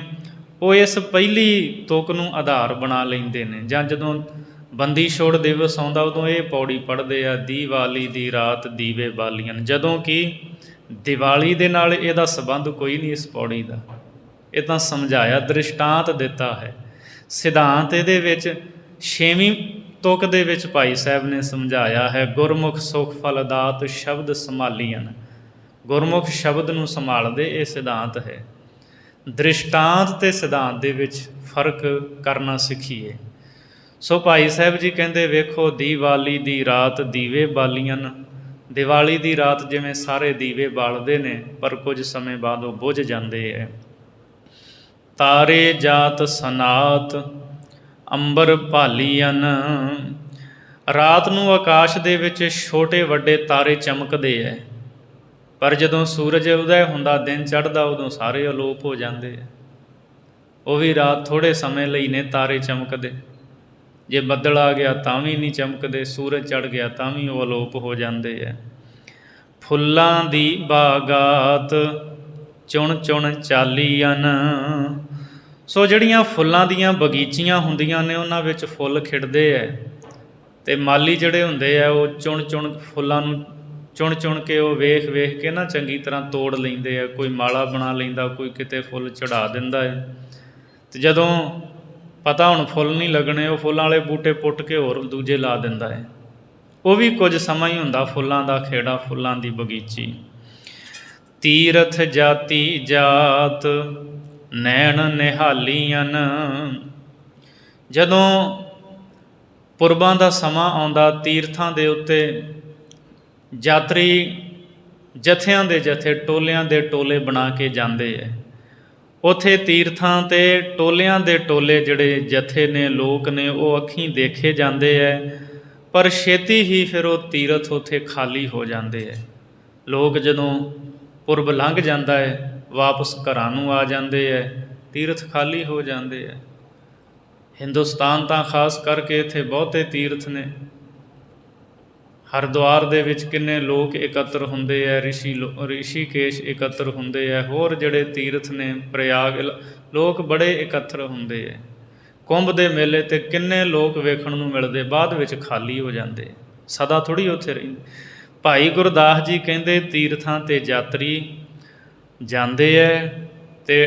ਉਹ ਇਸ ਪਹਿਲੀ ਤੁਕ ਨੂੰ ਆਧਾਰ ਬਣਾ ਲੈਂਦੇ ਨੇ, ਜਾਂ ਜਦੋਂ ਬੰਦੀ ਛੋੜ ਦਿਵਸ ਆਉਂਦਾ ਉਦੋਂ ਇਹ ਪੌੜੀ ਪੜ੍ਹਦੇ ਆ, ਦੀਵਾਲੀ ਦੀ ਰਾਤ ਦੀਵੇ ਬਾਲੀਆਂ, ਜਦੋਂ ਕਿ ਦੀਵਾਲੀ ਦੇ ਨਾਲ ਇਹਦਾ ਸੰਬੰਧ ਕੋਈ ਨਹੀਂ ਇਸ ਪੌੜੀ ਦਾ। ਇਹ ਤਾਂ ਸਮਝਾਇਆ, ਦ੍ਰਿਸ਼ਟਾਂਤ ਦਿੱਤਾ ਹੈ, ਸਿਧਾਂਤ ਇਹਦੇ ਵਿੱਚ 6ਵੀਂ ਤੁਕ ਦੇ ਵਿੱਚ ਭਾਈ ਸਾਹਿਬ ਨੇ ਸਮਝਾਇਆ ਹੈ, ਗੁਰਮੁਖ ਸੁਖ ਫਲ ਦਾਤ ਸ਼ਬਦ ਸੰਭਾਲੀਆਂ। ਗੁਰਮੁਖ ਸ਼ਬਦ ਨੂੰ ਸੰਭਾਲਦੇ, ਇਹ ਸਿਧਾਂਤ ਹੈ। ਦ੍ਰਿਸ਼ਟਾਂਤ ਅਤੇ ਸਿਧਾਂਤ ਦੇ ਵਿੱਚ ਫਰਕ ਕਰਨਾ ਸਿੱਖੀਏ। ਸੋ ਭਾਈ ਸਾਹਿਬ ਜੀ ਕਹਿੰਦੇ ਵੇਖੋ, ਦੀਵਾਲੀ ਦੀ ਰਾਤ ਦੀਵੇ ਬਾਲੀਆਂ। ਦੀਵਾਲੀ ਦੀ ਰਾਤ ਜਿਵੇਂ ਸਾਰੇ ਦੀਵੇ ਬਾਲਦੇ ਨੇ, ਪਰ ਕੁਝ ਸਮੇਂ ਬਾਅਦ ਉਹ ਬੁੱਝ ਜਾਂਦੇ ਹੈ। ਤਾਰੇ ਜਾਤ ਸਨਾਤ ਅੰਬਰ ਭਾਲੀਆਂ। ਰਾਤ ਨੂੰ ਆਕਾਸ਼ ਦੇ ਵਿੱਚ ਛੋਟੇ ਵੱਡੇ ਤਾਰੇ ਚਮਕਦੇ ਹੈ, ਪਰ ਜਦੋਂ ਸੂਰਜ ਉਦੈ ਹੁੰਦਾ, ਦਿਨ ਚੜ੍ਹਦਾ, ਉਦੋਂ ਸਾਰੇ ਅਲੋਪ ਹੋ ਜਾਂਦੇ ਹੈ। ਉਹ ਵੀ ਰਾਤ ਥੋੜ੍ਹੇ ਸਮੇਂ ਲਈ ਨੇ ਤਾਰੇ ਚਮਕਦੇ, ਜੇ ਬੱਦਲ ਆ ਗਿਆ ਤਾਂ ਵੀ ਨਹੀਂ ਚਮਕਦੇ, ਸੂਰਜ ਚੜ੍ਹ ਗਿਆ ਤਾਂ ਵੀ ਉਹ ਅਲੋਪ ਹੋ ਜਾਂਦੇ ਹੈ। ਫੁੱਲਾਂ ਦੀ ਬਾਗਾਤ ਚੁਣ ਚੁਣ ਚਾਲੀਆਂ। ਸੋ ਜਿਹੜੀਆਂ ਫੁੱਲਾਂ ਦੀਆਂ ਬਗੀਚੀਆਂ ਹੁੰਦੀਆਂ ਨੇ, ਉਹਨਾਂ ਵਿੱਚ ਫੁੱਲ ਖਿੜਦੇ ਹੈ, ਅਤੇ ਮਾਲੀ ਜਿਹੜੇ ਹੁੰਦੇ ਆ ਉਹ ਚੁਣ ਚੁਣ ਫੁੱਲਾਂ ਨੂੰ ਚੁਣ ਚੁਣ ਕੇ ਉਹ ਵੇਖ ਵੇਖ ਕੇ ਨਾ ਚੰਗੀ ਤਰ੍ਹਾਂ ਤੋੜ ਲੈਂਦੇ ਆ। ਕੋਈ ਮਾਲਾ ਬਣਾ ਲੈਂਦਾ, ਕੋਈ ਕਿਤੇ ਫੁੱਲ ਚੜ੍ਹਾ ਦਿੰਦਾ ਹੈ, ਅਤੇ ਜਦੋਂ ਪਤਾ ਹੁਣ ਫੁੱਲ ਨਹੀਂ ਲੱਗਣੇ, ਉਹ ਫੁੱਲਾਂ ਵਾਲੇ ਬੂਟੇ ਪੁੱਟ ਕੇ ਹੋਰ ਦੂਜੇ ਲਾ ਦਿੰਦਾ ਹੈ। ਉਹ ਵੀ ਕੁਝ ਸਮਾਂ ਹੀ ਹੁੰਦਾ ਫੁੱਲਾਂ ਦਾ ਖੇੜਾ, ਫੁੱਲਾਂ ਦੀ ਬਗੀਚੀ। ਤੀਰਥ ਜਾਤੀ ਜਾਤ ਨੈਣ ਨਿਹਾਲੀਆਂ। ਜਦੋਂ ਪੁਰਬਾਂ ਦਾ ਸਮਾਂ ਆਉਂਦਾ, ਤੀਰਥਾਂ ਦੇ ਉੱਤੇ ਯਾਤਰੀ ਜਥਿਆਂ ਦੇ ਜਥੇ, ਟੋਲਿਆਂ ਦੇ ਟੋਲੇ ਬਣਾ ਕੇ ਜਾਂਦੇ ਹੈ। ਉੱਥੇ ਤੀਰਥਾਂ 'ਤੇ ਟੋਲਿਆਂ ਦੇ ਟੋਲੇ ਜਿਹੜੇ ਜਥੇ ਨੇ, ਲੋਕ ਨੇ, ਉਹ ਅੱਖੀਂ ਦੇਖੇ ਜਾਂਦੇ ਹੈ, ਪਰ ਛੇਤੀ ਹੀ ਫਿਰ ਉਹ ਤੀਰਥ ਉੱਥੇ ਖਾਲੀ ਹੋ ਜਾਂਦੇ ਹੈ। ਲੋਕ ਜਦੋਂ ਪੁਰਬ ਲੰਘ ਜਾਂਦਾ ਹੈ, ਵਾਪਸ ਘਰਾਂ ਨੂੰ ਆ ਜਾਂਦੇ ਹੈ, ਤੀਰਥ ਖਾਲੀ ਹੋ ਜਾਂਦੇ ਹੈ। ਹਿੰਦੁਸਤਾਨ ਤਾਂ ਖਾਸ ਕਰਕੇ ਇੱਥੇ ਬਹੁਤੇ ਤੀਰਥ ਨੇ। ਹਰਿਦੁਆਰ ਦੇ ਵਿੱਚ ਕਿੰਨੇ ਲੋਕ ਇਕੱਤਰ ਹੁੰਦੇ ਹੈ, ਰਿਸ਼ੀਕੇਸ਼ ਇਕੱਤਰ ਹੁੰਦੇ ਹੈ, ਹੋਰ ਜਿਹੜੇ ਤੀਰਥ ਨੇ, ਪ੍ਰਯਾਗ, ਲੋਕ ਬੜੇ ਇਕੱਤਰ ਹੁੰਦੇ ਹੈ। ਕੁੰਭ ਦੇ ਮੇਲੇ 'ਤੇ ਕਿੰਨੇ ਲੋਕ ਵੇਖਣ ਨੂੰ ਮਿਲਦੇ, ਬਾਅਦ ਵਿੱਚ ਖਾਲੀ ਹੋ ਜਾਂਦੇ, ਸਦਾ ਥੋੜ੍ਹੀ ਉੱਥੇ ਰਹਿੰਦੇ। ਭਾਈ ਗੁਰਦਾਸ ਜੀ ਕਹਿੰਦੇ ਤੀਰਥਾਂ 'ਤੇ ਯਾਤਰੀ ਜਾਂਦੇ ਹੈ, ਅਤੇ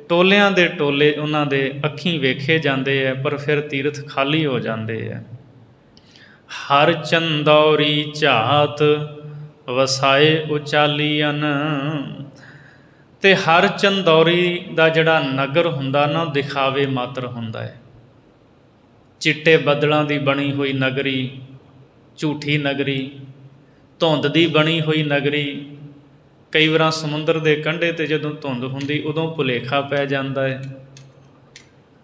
ਟੋਲਿਆਂ ਦੇ ਟੋਲੇ ਉਹਨਾਂ ਦੇ ਅੱਖੀਂ ਵੇਖੇ ਜਾਂਦੇ ਹੈ, ਪਰ ਫਿਰ ਤੀਰਥ ਖਾਲੀ ਹੋ ਜਾਂਦੇ ਹੈ। ਹਰ ਚੰਦੌਰੀ ਝਾਤ ਵਸਾਏ ਉਚਾਲੀਆਂ। ਅਤੇ ਹਰ ਚੰਦੌਰੀ ਦਾ ਜਿਹੜਾ ਨਗਰ ਹੁੰਦਾ ਨਾ, ਉਹ ਦਿਖਾਵੇ ਮਾਤਰ ਹੁੰਦਾ ਹੈ। ਚਿੱਟੇ ਬੱਦਲਾਂ ਦੀ ਬਣੀ ਹੋਈ ਨਗਰੀ, ਝੂਠੀ ਨਗਰੀ, ਧੁੰਦ ਦੀ ਬਣੀ ਹੋਈ ਨਗਰੀ। ਕਈ ਵਾਰ ਸਮੁੰਦਰ ਦੇ ਕੰਢੇ 'ਤੇ ਜਦੋਂ ਧੁੰਦ ਹੁੰਦੀ, ਉਦੋਂ ਭੁਲੇਖਾ ਪੈ ਜਾਂਦਾ ਹੈ।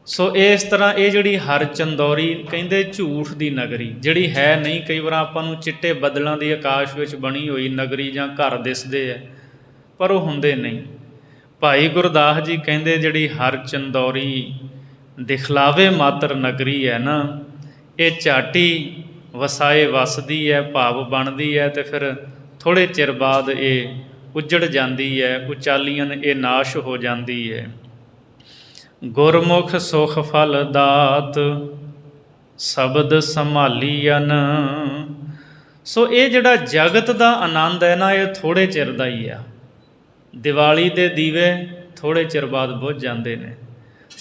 ਸੋ ਇਸ ਤਰ੍ਹਾਂ ਇਹ ਜਿਹੜੀ ਹਰ ਚੰਦੌਰੀ ਕਹਿੰਦੇ ਝੂਠ ਦੀ ਨਗਰੀ, ਜਿਹੜੀ ਹੈ ਨਹੀਂ। ਕਈ ਵਾਰ ਆਪਾਂ ਨੂੰ ਚਿੱਟੇ ਬੱਦਲਾਂ ਦੀ ਆਕਾਸ਼ ਵਿੱਚ ਬਣੀ ਹੋਈ ਨਗਰੀ ਜਾਂ ਘਰ ਦਿਸਦੇ ਹੈ, ਪਰ ਉਹ ਹੁੰਦੇ ਨਹੀਂ। ਭਾਈ ਗੁਰਦਾਸ ਜੀ ਕਹਿੰਦੇ ਜਿਹੜੀ ਹਰ ਚੰਦੌਰੀ ਦਿਖਲਾਵੇ ਮਾਤਰ ਨਗਰੀ ਹੈ ਨਾ, ਇਹ ਝਾਟੀ ਵਸਾਏ ਵਸਦੀ ਹੈ, ਭਾਵ ਬਣਦੀ ਹੈ, ਅਤੇ ਫਿਰ ਥੋੜ੍ਹੇ ਚਿਰ ਬਾਅਦ ਇਹ ਉੱਜੜ ਜਾਂਦੀ ਹੈ, ਉਚਾਲੀਆਂ ਇਹ ਨਾਸ਼ ਹੋ ਜਾਂਦੀ ਹੈ। ਗੁਰਮੁਖ ਸੁਖ ਫਲ ਦਾਤ ਸ਼ਬਦ ਸੰਭਾਲੀਆਂ। ਸੋ ਇਹ ਜਿਹੜਾ ਜਗਤ ਦਾ ਆਨੰਦ ਹੈ ਨਾ, ਇਹ ਥੋੜ੍ਹੇ ਚਿਰ ਦਾ ਹੀ ਆ। ਦੀਵਾਲੀ ਦੇ ਦੀਵੇ ਥੋੜ੍ਹੇ ਚਿਰ ਬਾਅਦ ਬੁੱਝ ਜਾਂਦੇ ਨੇ।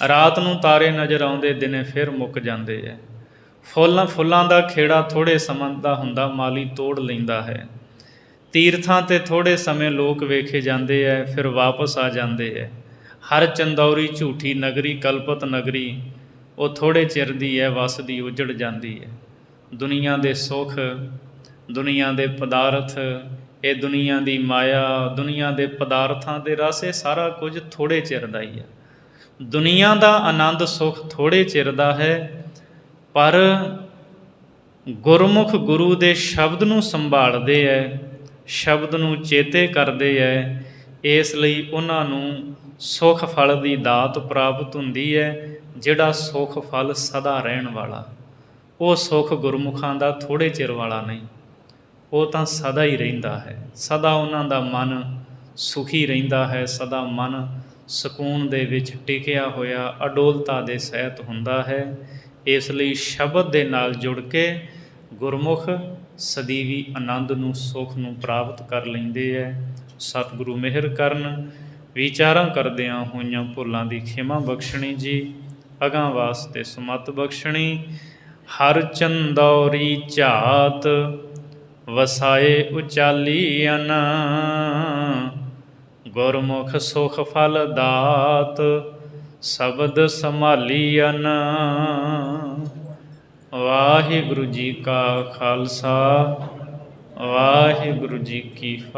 ਰਾਤ ਨੂੰ ਤਾਰੇ ਨਜ਼ਰ ਆਉਂਦੇ, ਦਿਨੇ ਫਿਰ ਮੁੱਕ ਜਾਂਦੇ ਹੈ। ਫੁੱਲਾਂ ਦਾ ਖੇੜਾ ਥੋੜ੍ਹੇ ਸਮਾਂ ਦਾ ਹੁੰਦਾ, ਮਾਲੀ ਤੋੜ ਲੈਂਦਾ ਹੈ। ਤੀਰਥਾਂ 'ਤੇ ਥੋੜ੍ਹੇ ਸਮੇਂ ਲੋਕ ਵੇਖੇ ਜਾਂਦੇ ਹੈ, ਫਿਰ ਵਾਪਸ ਆ ਜਾਂਦੇ ਹੈ। ਹਰ ਚੰਦੌਰੀ ਝੂਠੀ ਨਗਰੀ, ਕਲਪਤ ਨਗਰੀ, ਉਹ ਥੋੜ੍ਹੇ ਚਿਰ ਦੀ ਹੈ, ਵਸਦੀ ਉਜੜ ਜਾਂਦੀ ਹੈ। ਦੁਨੀਆ ਦੇ ਸੁੱਖ, ਦੁਨੀਆ ਦੇ ਪਦਾਰਥ, ਇਹ ਦੁਨੀਆ ਦੀ ਮਾਇਆ, ਦੁਨੀਆ ਦੇ ਪਦਾਰਥਾਂ ਦੇ ਰਸ, ਇਹ ਸਾਰਾ ਕੁਝ ਥੋੜ੍ਹੇ ਚਿਰ ਦਾ ਹੀ ਹੈ। ਦੁਨੀਆ ਦਾ ਆਨੰਦ ਸੁੱਖ ਥੋੜ੍ਹੇ ਚਿਰ ਦਾ ਹੈ, ਪਰ ਗੁਰਮੁਖ ਗੁਰੂ ਦੇ ਸ਼ਬਦ ਨੂੰ ਸੰਭਾਲਦੇ ਹੈ, ਸ਼ਬਦ ਨੂੰ ਚੇਤੇ ਕਰਦੇ ਹੈ, ਇਸ ਲਈ ਉਹਨਾਂ ਨੂੰ ਸੁੱਖ ਫਲ ਦੀ ਦਾਤ ਪ੍ਰਾਪਤ ਹੁੰਦੀ ਹੈ, ਜਿਹੜਾ ਸੁੱਖ ਫਲ ਸਦਾ ਰਹਿਣ ਵਾਲਾ। ਉਹ ਸੁੱਖ ਗੁਰਮੁਖਾਂ ਦਾ ਥੋੜ੍ਹੇ ਚਿਰ ਵਾਲਾ ਨਹੀਂ, ਉਹ ਤਾਂ ਸਦਾ ਹੀ ਰਹਿੰਦਾ ਹੈ। ਸਦਾ ਉਹਨਾਂ ਦਾ ਮਨ ਸੁਖੀ ਰਹਿੰਦਾ ਹੈ, ਸਦਾ ਮਨ ਸਕੂਨ ਦੇ ਵਿੱਚ ਟਿਕਿਆ ਹੋਇਆ ਅਡੋਲਤਾ ਦੇ ਸਹਿਤ ਹੁੰਦਾ ਹੈ। ਇਸ ਲਈ ਸ਼ਬਦ ਦੇ ਨਾਲ ਜੁੜ ਕੇ ਗੁਰਮੁਖ ਸਦੀਵੀ ਆਨੰਦ ਨੂੰ, ਸੁੱਖ ਨੂੰ ਪ੍ਰਾਪਤ ਕਰ ਲੈਂਦੇ ਹੈ। ਸਤਿਗੁਰੂ ਮਿਹਰ ਕਰਨ। ਵਿਚਾਰਾਂ ਕਰਦਿਆਂ ਹੋਈਆਂ ਭੁੱਲਾਂ ਦੀ ਖਿਮਾ ਬਖਸ਼ਣੀ ਜੀ, ਅਗਾਂਹ ਵਾਸਤੇ ਸੁਮਤ ਬਖਸ਼ਣੀ। ਹਰ ਚੰਦੌਰੀ ਝਾਤ ਵਸਾਏ ਉਚਾਲੀਅਨ, ਗੁਰਮੁਖ ਸੁਖ ਫਲ ਦਾਤ ਸ਼ਬਦ ਸੰਭਾਲੀਅਨ। ਵਾਹਿਗੁਰੂ ਜੀ ਕਾ ਖਾਲਸਾ, ਵਾਹਿਗੁਰੂ ਜੀ ਕੀ ਫਤਿਹ।